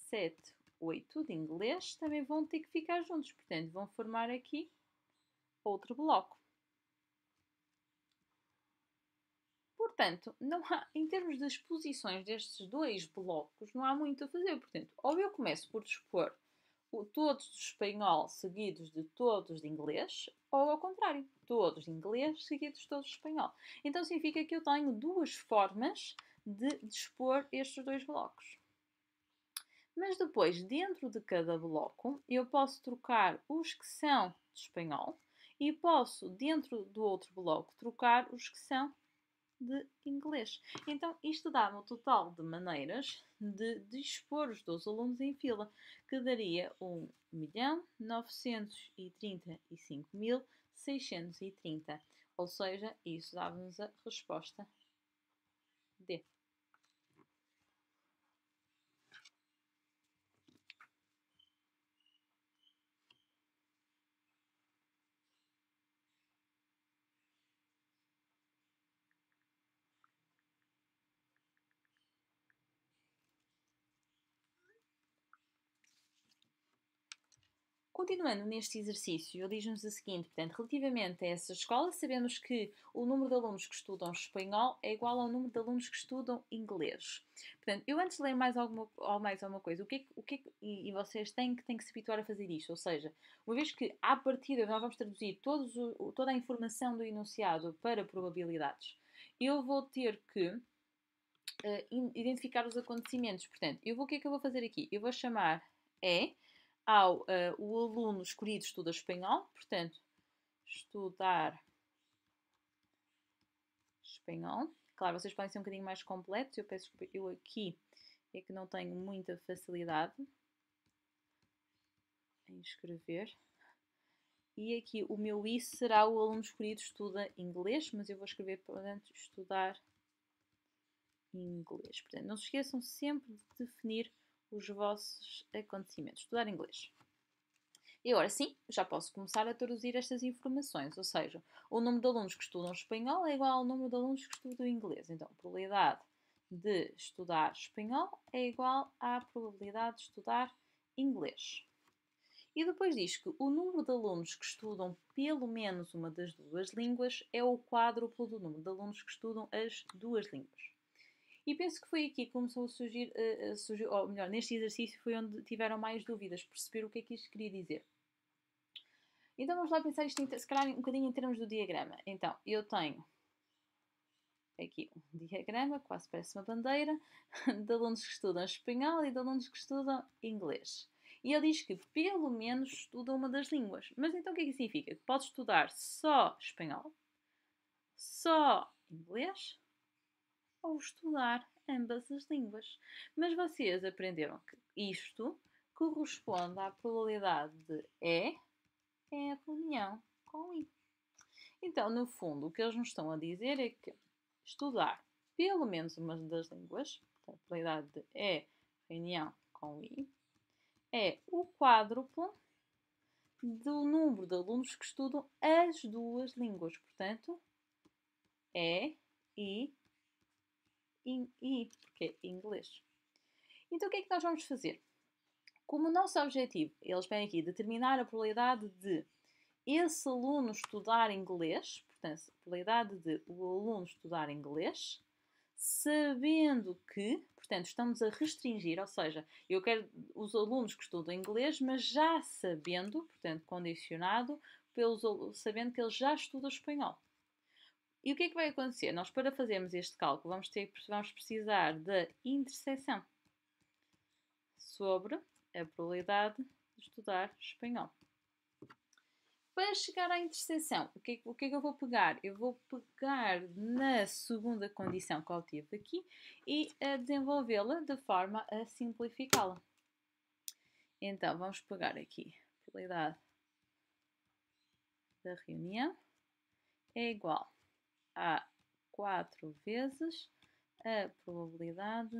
7, 8 de inglês, também vão ter que ficar juntos. Portanto, vão formar aqui outro bloco. Portanto, não há, em termos das posições destes dois blocos, não há muito a fazer. Portanto, ou eu começo por dispor todos de espanhol seguidos de todos de inglês, ou ao contrário, todos de inglês seguidos de todos de espanhol. Então significa que eu tenho duas formas de dispor estes dois blocos. Mas depois, dentro de cada bloco, eu posso trocar os que são de espanhol e posso, dentro do outro bloco, trocar os que são de inglês. Então, isto dá-me o total de maneiras de dispor os 12 alunos em fila, que daria 1.935.630. Ou seja, isso dava-nos a resposta D. Continuando neste exercício, ele diz-nos o seguinte, portanto, relativamente a essa escola, sabemos que o número de alunos que estudam espanhol é igual ao número de alunos que estudam inglês. Portanto, eu antes de ler mais alguma coisa, e vocês têm que se habituar a fazer isto, ou seja, uma vez que à partida nós vamos traduzir toda a informação do enunciado para probabilidades, eu vou ter que identificar os acontecimentos. Portanto, o que é que eu vou fazer aqui? Eu vou chamar ao o aluno escolhido estuda espanhol, portanto, estudar espanhol. Claro, vocês podem ser um bocadinho mais completos, eu peço desculpa, eu aqui é que não tenho muita facilidade em escrever. E aqui o meu I será o aluno escolhido estuda inglês, mas eu vou escrever, portanto, estudar inglês. Portanto, não se esqueçam sempre de definir os vossos acontecimentos. Estudar inglês. E agora sim, já posso começar a traduzir estas informações, ou seja, o número de alunos que estudam espanhol é igual ao número de alunos que estudam inglês. Então, a probabilidade de estudar espanhol é igual à probabilidade de estudar inglês. E depois diz que o número de alunos que estudam pelo menos uma das duas línguas é o quádruplo do número de alunos que estudam as duas línguas. E penso que foi aqui que começou a surgir, ou melhor, neste exercício foi onde tiveram mais dúvidas, perceber o que é que isto queria dizer. Então vamos lá pensar isto, se calhar, um bocadinho em termos do diagrama. Então, eu tenho aqui um diagrama, quase parece uma bandeira, de alunos que estudam espanhol e de alunos que estudam inglês. E ele diz que pelo menos estuda uma das línguas. Mas então o que é que significa? Que pode estudar só espanhol, só inglês ou estudar ambas as línguas. Mas vocês aprenderam que isto corresponde à probabilidade de é a reunião com I. Então, no fundo, o que eles nos estão a dizer é que estudar pelo menos uma das línguas, a probabilidade de reunião com I, é o quádruplo do número de alunos que estudam as duas línguas. Portanto, I, porque é inglês. Então, o que é que nós vamos fazer? Como o nosso objetivo, eles vêm aqui determinar a probabilidade de esse aluno estudar inglês, portanto, a probabilidade de o aluno estudar inglês, sabendo que, portanto, estamos a restringir, ou seja, eu quero os alunos que estudam inglês, mas já sabendo, portanto, condicionado, sabendo que eles já estudam espanhol. E o que é que vai acontecer? Nós, para fazermos este cálculo, vamos precisar da interseção sobre a probabilidade de estudar espanhol. Para chegar à interseção, o que é que eu vou pegar? Eu vou pegar na segunda condição que eu tive aqui e desenvolvê-la de forma a simplificá-la. Então, vamos pegar aqui a probabilidade da reunião é igual a 4 vezes a probabilidade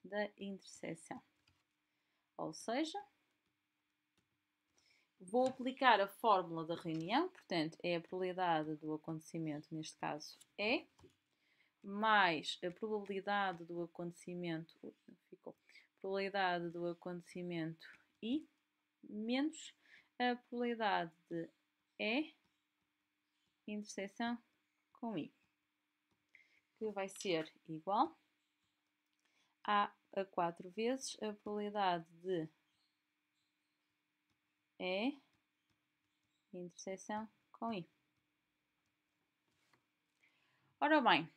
da interseção. Ou seja, vou aplicar a fórmula da reunião, portanto, é a probabilidade do acontecimento, neste caso mais a probabilidade do acontecimento, probabilidade do acontecimento I, menos a probabilidade de interseção com I, que vai ser igual a 4 vezes a probabilidade de interseção com I. Ora bem,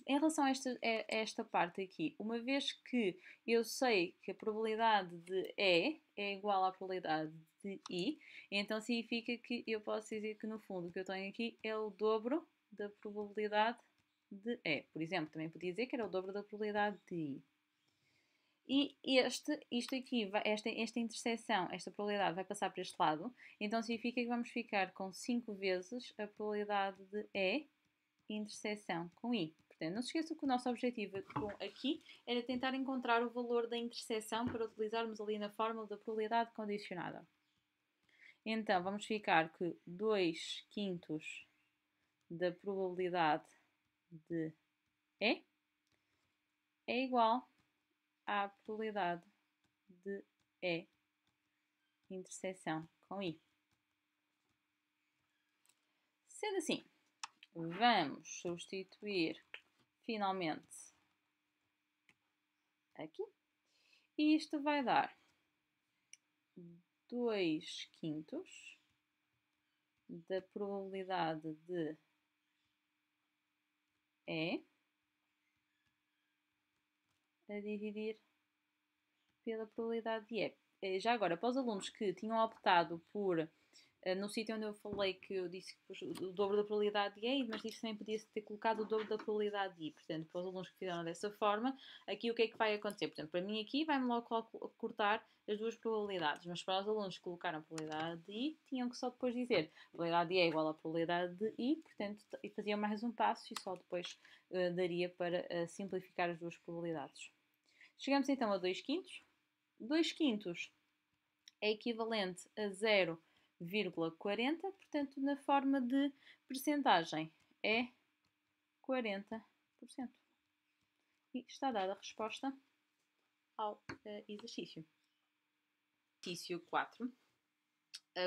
em relação a esta parte aqui, uma vez que eu sei que a probabilidade de é igual à probabilidade de I, então significa que eu posso dizer que no fundo o que eu tenho aqui é o dobro da probabilidade de Por exemplo, também podia dizer que era o dobro da probabilidade de I. E isto aqui, esta interseção, esta probabilidade vai passar para este lado, então significa que vamos ficar com 5 vezes a probabilidade de interseção com I. Portanto, não se esqueçam que o nosso objetivo aqui era tentar encontrar o valor da interseção para utilizarmos ali na fórmula da probabilidade condicionada. Então, vamos ficar que 2 quintos da probabilidade de é igual à probabilidade de é interseção com I. Sendo assim, vamos substituir finalmente aqui. E isto vai dar 2/5 da probabilidade de E a dividir pela probabilidade de E. Já agora, para os alunos que tinham optado por, no sítio onde eu falei que eu disse que o dobro da probabilidade de E, mas disse também podia ter colocado o dobro da probabilidade de I. Portanto, para os alunos que fizeram dessa forma, aqui o que é que vai acontecer? Portanto, para mim aqui vai-me logo cortar as duas probabilidades, mas para os alunos que colocaram a probabilidade de I, tinham que só depois dizer a probabilidade de E é igual à probabilidade de I, portanto, e faziam mais um passo e só depois daria para simplificar as duas probabilidades. Chegamos então a 2/5. 2/5 é equivalente a 0,40, portanto, na forma de percentagem é 40%. E está dada a resposta ao exercício. Exercício 4.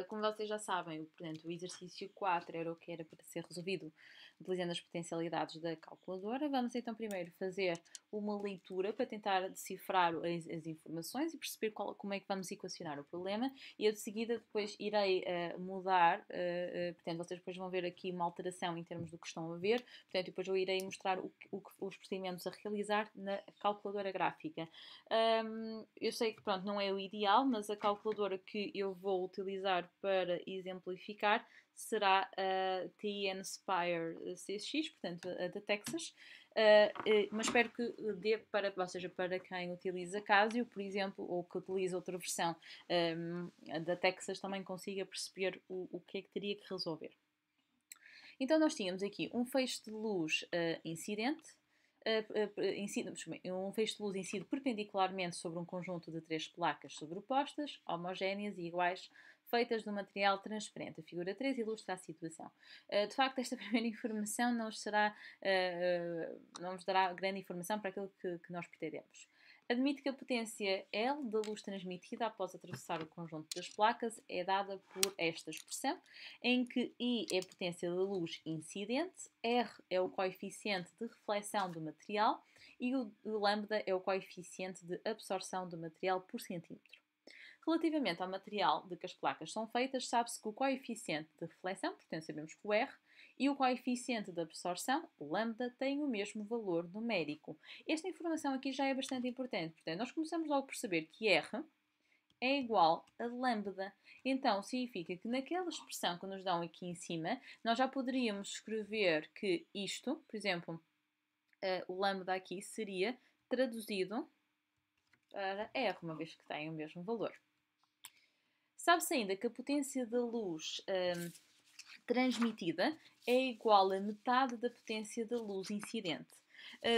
Como vocês já sabem, portanto, o exercício 4 era o que era para ser resolvido utilizando as potencialidades da calculadora. Vamos então primeiro fazer uma leitura para tentar decifrar as informações e perceber como é que vamos equacionar o problema, e eu de seguida depois irei mudar, portanto vocês depois vão ver aqui uma alteração em termos do que estão a ver, portanto depois eu irei mostrar os procedimentos a realizar na calculadora gráfica. Eu sei que pronto, não é o ideal, mas a calculadora que eu vou utilizar para exemplificar será a TN Spire CX, portanto a da Texas, mas espero que dê para, ou seja, para quem utiliza Casio, por exemplo, ou que utiliza outra versão da Texas, também consiga perceber o que é que teria que resolver. Então nós tínhamos aqui um feixe de luz incidente, um feixe de luz incide perpendicularmente sobre um conjunto de 3 placas sobrepostas, homogéneas e iguais, feitas de um material transparente. A figura 3 ilustra a situação. De facto, esta primeira informação não nos dará grande informação para aquilo que nós pretendemos. Admite que a potência L da luz transmitida após atravessar o conjunto das placas é dada por esta expressão, em que I é a potência da luz incidente, R é o coeficiente de reflexão do material e o lambda é o coeficiente de absorção do material por centímetro. Relativamente ao material de que as placas são feitas, sabe-se que o coeficiente de reflexão, portanto sabemos que o R, e o coeficiente de absorção, o lambda, têm o mesmo valor numérico. Esta informação aqui já é bastante importante, portanto nós começamos logo por saber que R é igual a lambda. Então, significa que naquela expressão que nos dão aqui em cima, nós já poderíamos escrever que isto, por exemplo, o lambda aqui seria traduzido para R, uma vez que tem o mesmo valor. Sabe-se ainda que a potência da luz transmitida é igual a metade da potência da luz incidente.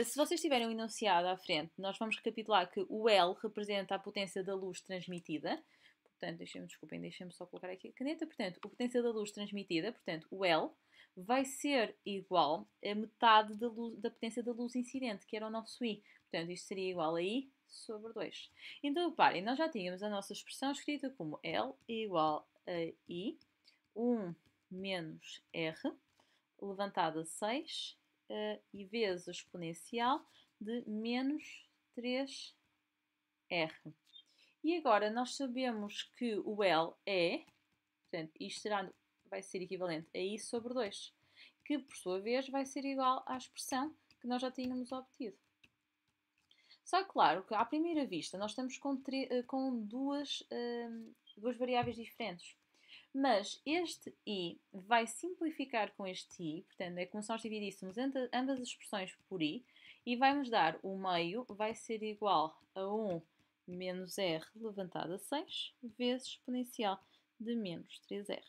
Se vocês tiverem um enunciado à frente, nós vamos recapitular que o L representa a potência da luz transmitida. Portanto, deixem-me só colocar aqui a caneta. Portanto, a potência da luz transmitida, portanto, o L, vai ser igual a metade da potência da luz incidente, que era o nosso I. Portanto, isto seria igual a I sobre 2. Então, reparem, nós já tínhamos a nossa expressão escrita como L igual a I, 1 menos R, levantado a 6, e vezes a exponencial de menos 3R. E agora nós sabemos que o L é, portanto, isto vai ser equivalente a I sobre 2, que por sua vez vai ser igual à expressão que nós já tínhamos obtido. Só que, claro, que à primeira vista nós estamos com duas variáveis diferentes. Mas este I vai simplificar com este I, portanto, é como se nós dividíssemos ambas as expressões por I, e vai-nos dar o meio, vai ser igual a 1 menos R levantado a 6, vezes exponencial de menos 3R.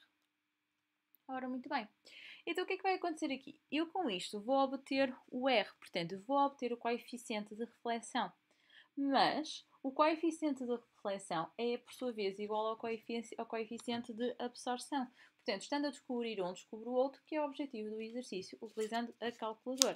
Ora, muito bem. Então, o que é que vai acontecer aqui? Eu, com isto, vou obter o R, portanto, vou obter o coeficiente de reflexão. Mas o coeficiente de reflexão é, por sua vez, igual ao coeficiente de absorção. Portanto, estando a descobrir um, descubro o outro, que é o objetivo do exercício, utilizando a calculadora.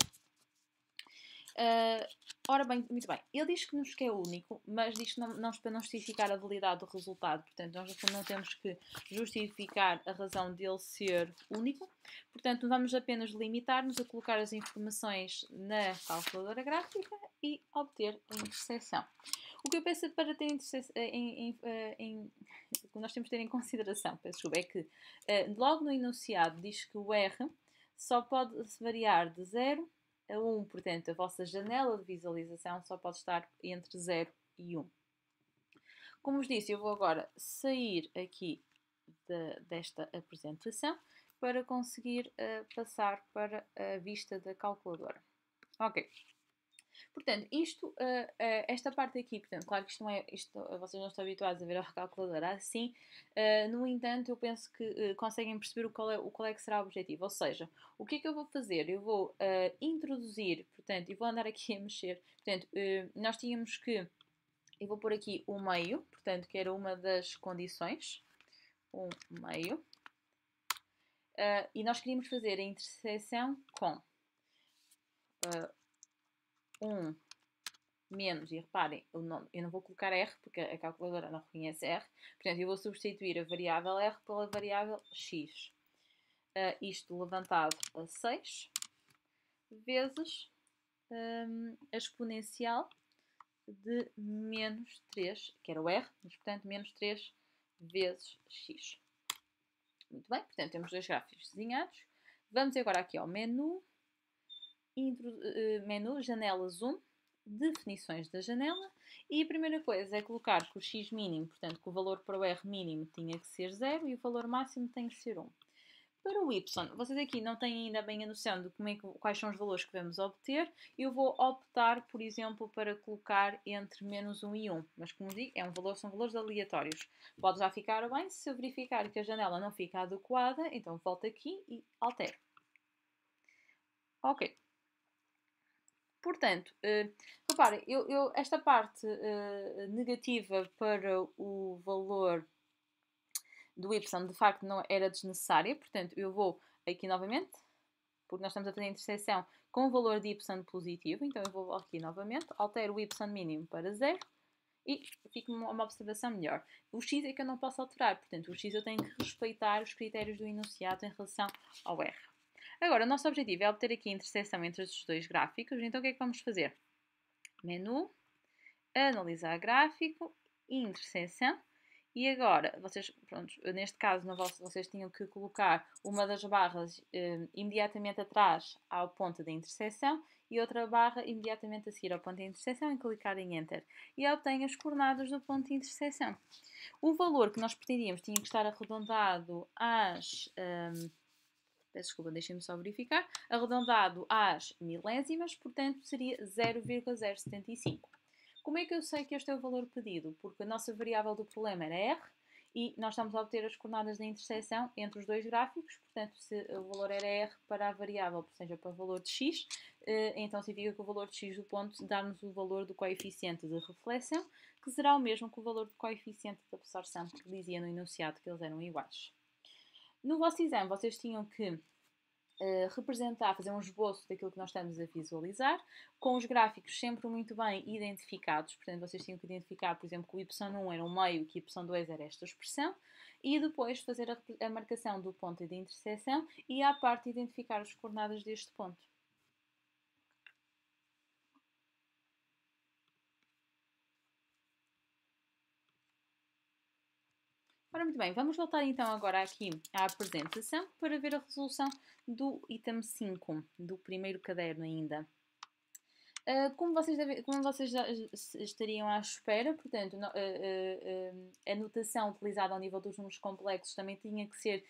Ora bem, muito bem. Ele diz que nos quer único, mas diz que não para não justificar a validade do resultado. Portanto, nós no fundo não temos que justificar a razão dele ser único. Portanto, vamos apenas limitar-nos a colocar as informações na calculadora gráfica e obter a interseção. O que eu penso para ter nós temos de ter em consideração, peço desculpa, é que logo no enunciado diz que o R só pode variar de 0 a 1, portanto, a vossa janela de visualização só pode estar entre 0 e 1. Como vos disse, eu vou agora sair aqui desta apresentação para conseguir passar para a vista da calculadora. Ok. Portanto, esta parte aqui, portanto, claro que vocês não estão habituados a ver a calculadora assim, no entanto, eu penso que conseguem perceber qual é que será o objetivo. Ou seja, o que é que eu vou fazer? Eu vou introduzir, portanto, e vou andar aqui a mexer. Portanto, nós tínhamos que, eu vou pôr aqui o meio, portanto, que era uma das condições, um meio, e nós queríamos fazer a interseção com 1 menos, e reparem, eu não vou colocar R porque a calculadora não reconhece R, portanto eu vou substituir a variável R pela variável X. Isto levantado a 6 vezes a exponencial de menos 3, que era o R, mas portanto menos 3 vezes X. Muito bem, portanto temos dois gráficos desenhados. Vamos agora aqui ao menu, janela zoom, definições da janela, e a primeira coisa é colocar que o x mínimo, portanto que o valor para o r mínimo tinha que ser 0 e o valor máximo tem que ser 1. Para o y, vocês aqui não têm ainda bem a noção de quais são os valores que vamos obter. Eu vou optar, por exemplo, para colocar entre menos 1 e 1, mas como digo, são valores aleatórios. Pode já ficar bem, se eu verificar que a janela não fica adequada, então volto aqui e altero. Ok. Portanto, reparem, esta parte negativa para o valor do y de facto não era desnecessária, portanto eu vou aqui novamente, porque nós estamos a fazer a interseção com o valor de y positivo, então eu vou aqui novamente, altero o y mínimo para 0 e fica uma observação melhor. O x é que eu não posso alterar, portanto o x eu tenho que respeitar os critérios do enunciado em relação ao r. Agora, o nosso objetivo é obter aqui a interseção entre estes dois gráficos, então o que é que vamos fazer? Menu, analisar gráfico, interseção, e agora, neste caso, vocês tinham que colocar uma das barras imediatamente atrás ao ponto da interseção e outra barra imediatamente a seguir ao ponto de interseção e clicar em Enter. E obtém as coordenadas do ponto de interseção. O valor que nós pretendíamos tinha que estar arredondado às... peço desculpa, deixem-me só verificar, arredondado às milésimas, portanto seria 0,075. Como é que eu sei que este é o valor pedido? Porque a nossa variável do problema era R e nós estamos a obter as coordenadas da interseção entre os dois gráficos, portanto se o valor era R para a variável, ou seja, para o valor de X, então significa que o valor de X do ponto dá-nos o valor do coeficiente de reflexão, que será o mesmo que o valor do coeficiente de absorção, que dizia no enunciado que eles eram iguais. No vosso exame, vocês tinham que representar, fazer um esboço daquilo que nós estamos a visualizar, com os gráficos sempre muito bem identificados, portanto vocês tinham que identificar, por exemplo, que o y1 era um meio e que o y2 era esta expressão, e depois fazer a marcação do ponto de interseção e à parte identificar as coordenadas deste ponto. Ora, muito bem, vamos voltar então agora aqui à apresentação para ver a resolução do item 5, do primeiro caderno ainda. Como vocês já estariam à espera, portanto, a notação utilizada ao nível dos números complexos também tinha que ser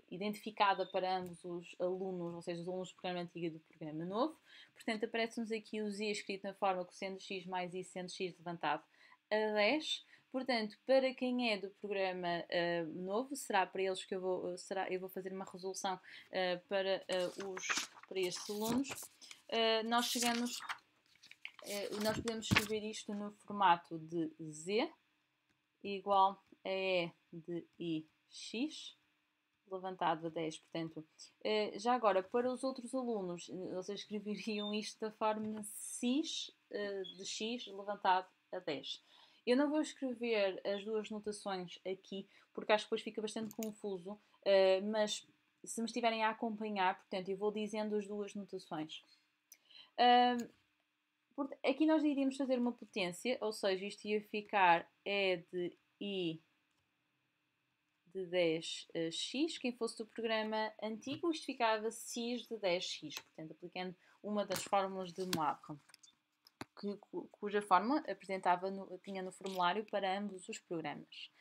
identificada para ambos os alunos, ou seja, os alunos do programa antigo e do programa novo. Portanto, aparece-nos aqui o z escrito na forma cosseno de x mais i seno de x levantado a 10. Portanto, para quem é do programa novo, será para eles que eu vou fazer uma resolução para estes alunos. Nós podemos escrever isto no formato de z igual a e de ix, levantado a 10. Portanto, já agora, para os outros alunos, vocês escreveriam isto da forma cis de x levantado a 10. Eu não vou escrever as duas notações aqui, porque acho que depois fica bastante confuso, mas se me estiverem a acompanhar, portanto, eu vou dizendo as duas notações. Aqui nós iríamos fazer uma potência, ou seja, isto ia ficar E de I de 10x. Quem fosse do programa antigo, isto ficava cis de 10x. Portanto, aplicando uma das fórmulas de Moivre, cuja fórmula tinha no formulário para ambos os programas.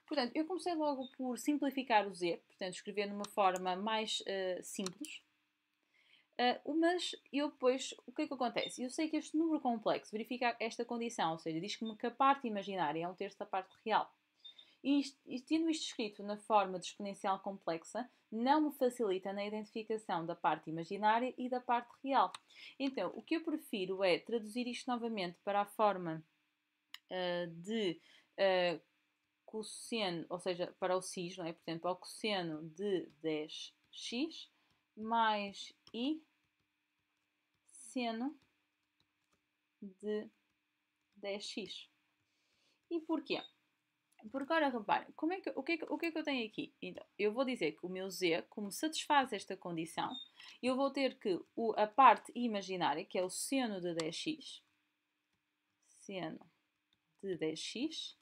Portanto, eu comecei logo por simplificar o z, portanto, escrever numa forma mais simples. Mas eu depois, o que é que acontece? Eu sei que este número complexo verifica esta condição, ou seja, diz-me que a parte imaginária é 1/3 da parte real. E tendo isto escrito na forma de exponencial complexa, não me facilita na identificação da parte imaginária e da parte real. Então, o que eu prefiro é traduzir isto novamente para a forma de cosseno, ou seja, para o cis, não é? Portanto, ao cosseno de 10x mais i seno de 10x. E porquê? Porque, ora, reparem, o que é que eu tenho aqui? Então, eu vou dizer que o meu z, como satisfaz esta condição, eu vou ter que a parte imaginária, que é o seno de 10x, seno de 10x,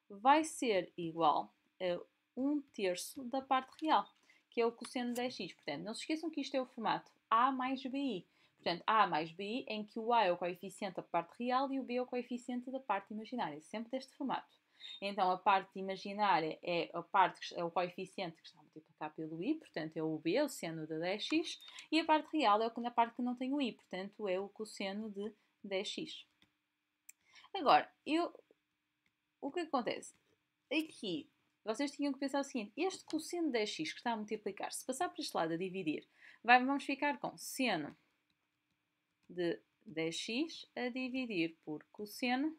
vai ser igual a 1/3 da parte real, que é o cosseno de 10x. Portanto, não se esqueçam que isto é o formato A mais BI. Portanto, A mais BI, em que o A é o coeficiente da parte real e o B é o coeficiente da parte imaginária. Sempre deste formato. Então, a parte imaginária é é o coeficiente que está a multiplicar pelo i, portanto é o b, o seno de 10x, e a parte real é a parte que não tem o i, portanto é o cosseno de 10x. Agora, o que acontece? Aqui, vocês tinham que pensar o seguinte, este cosseno de 10x que está a multiplicar, se passar para este lado a dividir, vamos ficar com seno de 10x a dividir por cosseno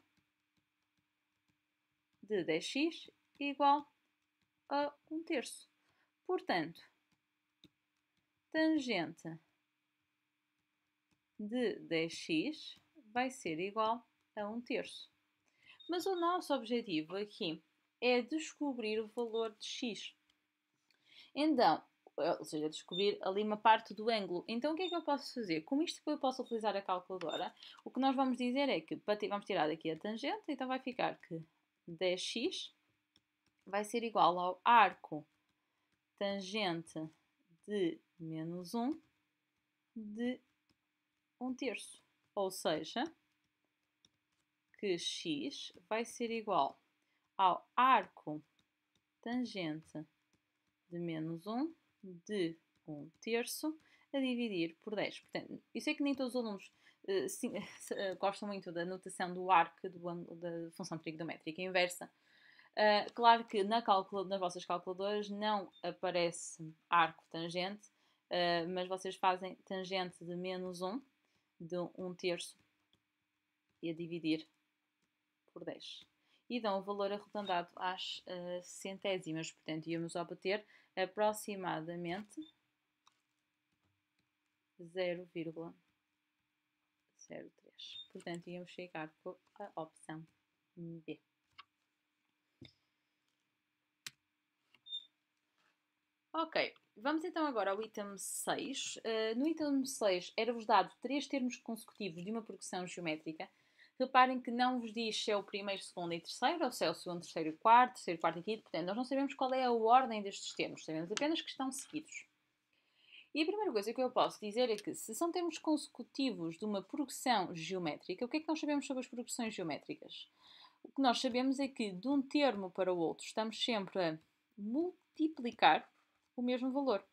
de 10x igual a 1/3. Portanto, tangente de 10x vai ser igual a 1/3. Mas o nosso objetivo aqui é descobrir o valor de x. Então, ou seja, descobrir ali uma parte do ângulo. Então, o que é que eu posso fazer? Com isto eu posso utilizar a calculadora. O que nós vamos dizer é que vamos tirar daqui a tangente, então vai ficar que 10x vai ser igual ao arco tangente de menos 1 de 1/3. Ou seja, que x vai ser igual ao arco tangente de menos 1 de 1/3 a dividir por 10. Portanto, eu sei que nem todos os alunos gostam muito da notação do arco da função trigonométrica inversa. Claro que nas vossas calculadoras não aparece arco tangente, mas vocês fazem tangente de menos 1 de 1/3 e a dividir por 10. E dão o valor arredondado às centésimas. Portanto, íamos obter aproximadamente 0,03. Portanto, íamos chegar com a opção B. Ok, vamos então agora ao item 6. No item 6 era-vos dado 3 termos consecutivos de uma progressão geométrica. Reparem que não vos diz se é o primeiro, segundo e terceiro, ou se é o segundo, terceiro e quarto e quinto. Portanto, nós não sabemos qual é a ordem destes termos, sabemos apenas que estão seguidos. E a primeira coisa que eu posso dizer é que, se são termos consecutivos de uma progressão geométrica, o que é que nós sabemos sobre as progressões geométricas? O que nós sabemos é que, de um termo para o outro, estamos sempre a multiplicar o mesmo valor.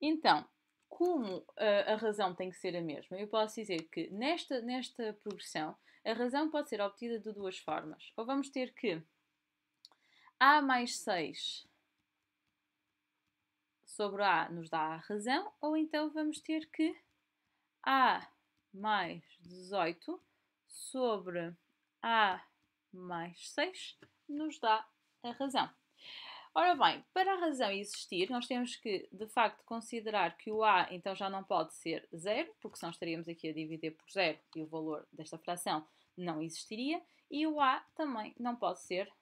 Então, como a razão tem que ser a mesma, eu posso dizer que nesta progressão a razão pode ser obtida de duas formas. Ou vamos ter que A mais 6 sobre A nos dá a razão, ou então vamos ter que A mais 18 sobre A mais 6 nos dá a razão. Ora bem, para a razão existir, nós temos que, de facto, considerar que o a então já não pode ser zero, porque senão estaríamos aqui a dividir por zero e o valor desta fração não existiria, e o a também não pode ser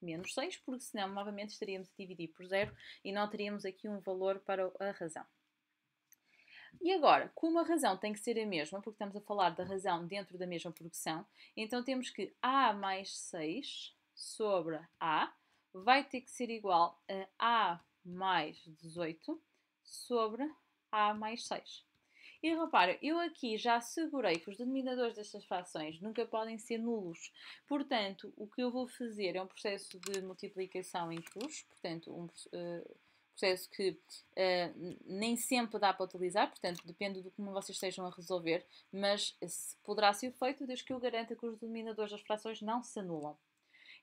menos 6, porque senão novamente estaríamos a dividir por zero e não teríamos aqui um valor para a razão. E agora, como a razão tem que ser a mesma, porque estamos a falar da razão dentro da mesma progressão, então temos que a mais 6 sobre a vai ter que ser igual a mais 18 sobre a mais 6. E repara, eu aqui já assegurei que os denominadores destas frações nunca podem ser nulos. Portanto, o que eu vou fazer é um processo de multiplicação em cruz, portanto, processo que nem sempre dá para utilizar, portanto, depende do como vocês estejam a resolver, mas poderá ser feito desde que eu garanta que os denominadores das frações não se anulam.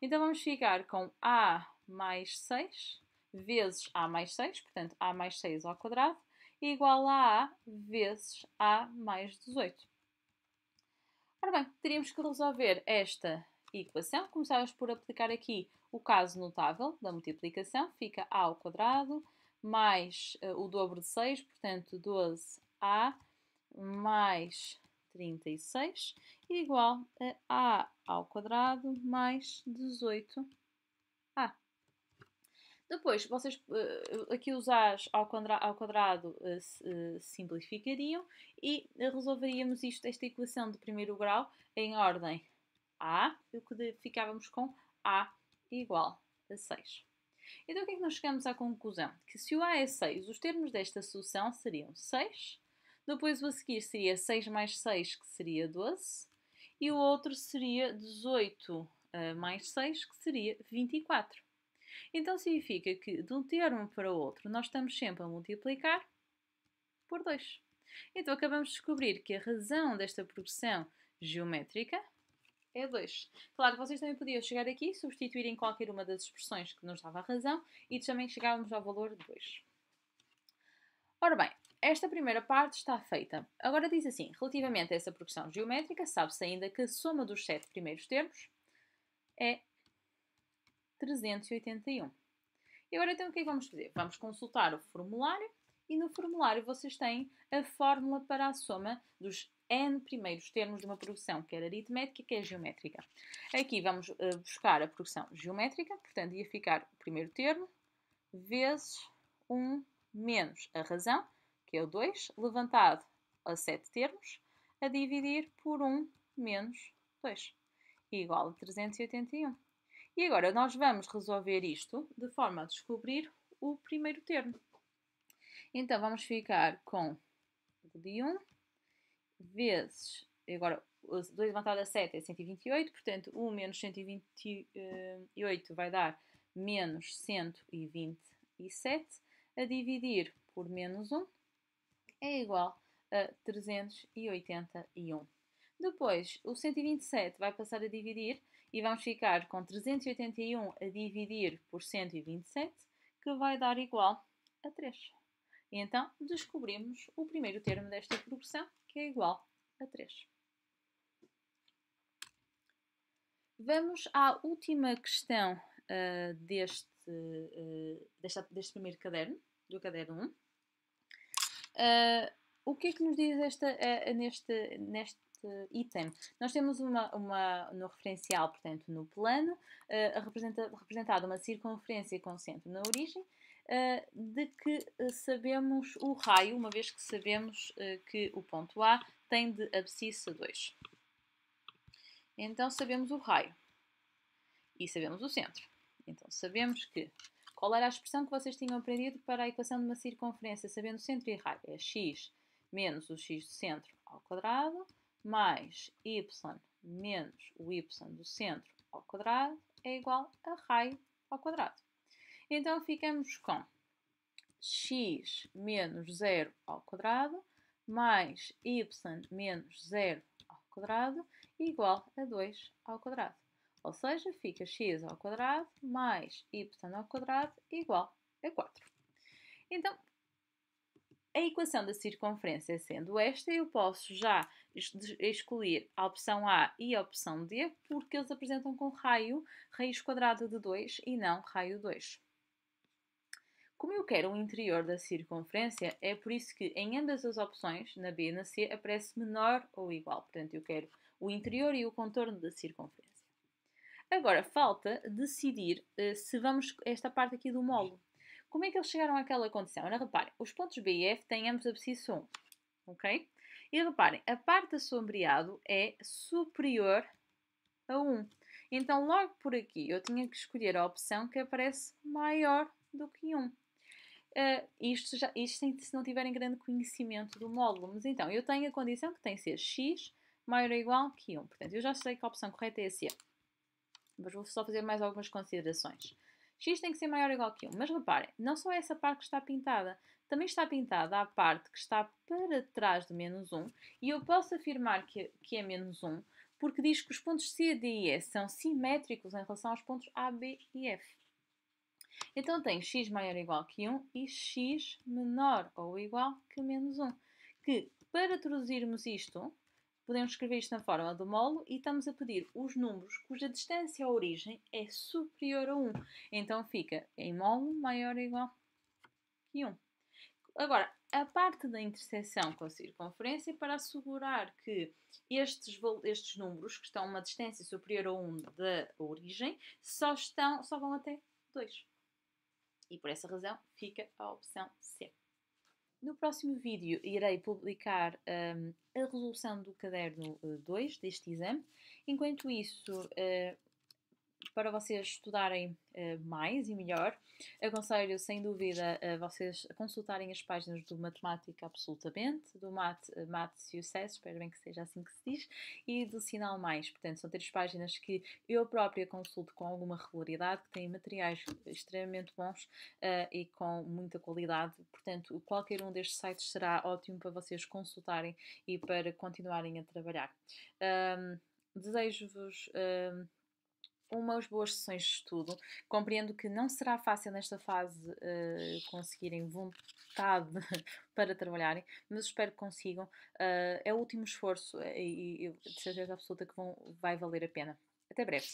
Então, vamos ficar com a mais 6 vezes a mais 6, portanto, a mais 6 ao quadrado, igual a vezes a mais 18. Ora bem, teríamos que resolver esta equação. Começávamos por aplicar aqui o caso notável da multiplicação. Fica a ao quadrado mais o dobro de 6, portanto 12a mais 36, igual a ao quadrado mais 18a. Depois, vocês aqui os a's ao quadrado simplificariam e resolveríamos esta equação de primeiro grau em ordem a, o que ficávamos com a igual a 6. Então, o que é que nós chegamos à conclusão? Que se o a é 6, os termos desta solução seriam 6, depois o a seguir seria 6 mais 6, que seria 12, e o outro seria 18 mais 6, que seria 24. Então significa que de um termo para o outro nós estamos sempre a multiplicar por 2. Então acabamos de descobrir que a razão desta progressão geométrica é 2. Claro que vocês também podiam chegar aqui, substituir em qualquer uma das expressões que nos dava a razão e também chegávamos ao valor 2. Ora bem, esta primeira parte está feita. Agora diz assim, relativamente a essa progressão geométrica, sabe-se ainda que a soma dos 7 primeiros termos é 381. E agora então o que é que vamos fazer? Vamos consultar o formulário e no formulário vocês têm a fórmula para a soma dos n primeiros termos de uma progressão, quer aritmética, quer geométrica. Aqui vamos buscar a progressão geométrica, portanto ia ficar o primeiro termo vezes 1 menos a razão, que é o 2, levantado a 7 termos, a dividir por 1 menos 2, igual a 381. E agora nós vamos resolver isto de forma a descobrir o primeiro termo. Então vamos ficar com de 1 vezes, agora 2 levantado a 7 é 128, portanto 1 menos 128 vai dar menos 127, a dividir por menos 1 é igual a 381. Depois o 127 vai passar a dividir e vamos ficar com 381 a dividir por 127, que vai dar igual a 3. E então descobrimos o primeiro termo desta progressão, que é igual a 3. Vamos à última questão deste primeiro caderno, do caderno 1. O que é que nos diz neste item? Nós temos no referencial, portanto, no plano, representada uma circunferência com centro na origem, de que sabemos o raio, uma vez que sabemos que o ponto A tem de abscissa 2. Então, sabemos o raio e sabemos o centro. Então, sabemos que... Qual era a expressão que vocês tinham aprendido para a equação de uma circunferência, sabendo o centro e raio? É x menos o x do centro ao quadrado, mais y menos o y do centro ao quadrado, é igual a raio ao quadrado. Então, ficamos com x menos 0 ao quadrado, mais y menos 0 ao quadrado, igual a 2 ao quadrado. Ou seja, fica x ao quadrado mais y ao quadrado igual a 4. Então, a equação da circunferência sendo esta, eu posso já escolher a opção A e a opção D, porque eles apresentam com raio raiz quadrada de 2 e não raio 2. Como eu quero o interior da circunferência, é por isso que em ambas as opções, na B e na C, aparece menor ou igual. Portanto, eu quero o interior e o contorno da circunferência. Agora, falta decidir se vamos esta parte aqui do módulo. Como é que eles chegaram àquela condição? Ora, reparem, os pontos B e F têm ambos abscissa 1, ok? E reparem, a parte assombreado é superior a 1. Então, logo por aqui, eu tinha que escolher a opção que aparece maior do que 1. Isto se não tiverem grande conhecimento do módulo. Mas então, eu tenho a condição que tem que ser x maior ou igual que 1. Portanto, eu já sei que a opção correta é a C. Mas vou só fazer mais algumas considerações. X tem que ser maior ou igual que 1. Mas reparem, não só essa parte que está pintada. Também está pintada a parte que está para trás de menos 1. E eu posso afirmar que é menos 1, porque diz que os pontos C, D e E são simétricos em relação aos pontos A, B e F. Então tenho x maior ou igual que 1 e x menor ou igual que menos 1. Que, para traduzirmos isto, podemos escrever isto na fórmula do molo e estamos a pedir os números cuja distância à origem é superior a 1. Então fica em molo maior ou igual que 1. Agora, a parte da interseção com a circunferência, para assegurar que estes números, que estão a uma distância superior a 1 da origem, só vão até 2. E por essa razão fica a opção C. No próximo vídeo irei publicar a resolução do caderno 2 deste exame. Enquanto isso, para vocês estudarem mais e melhor, aconselho sem dúvida a vocês consultarem as páginas do Matemática Absolutamente, do Math Success, espero bem que seja assim que se diz, e do Sinal Mais. Portanto, são 3 páginas que eu própria consulto com alguma regularidade, que têm materiais extremamente bons e com muita qualidade. Portanto, qualquer um destes sites será ótimo para vocês consultarem e para continuarem a trabalhar. Desejo-vos umas boas sessões de estudo. Compreendo que não será fácil nesta fase conseguirem vontade para trabalharem, mas espero que consigam. É o último esforço e de certeza absoluta que vai valer a pena. Até breve.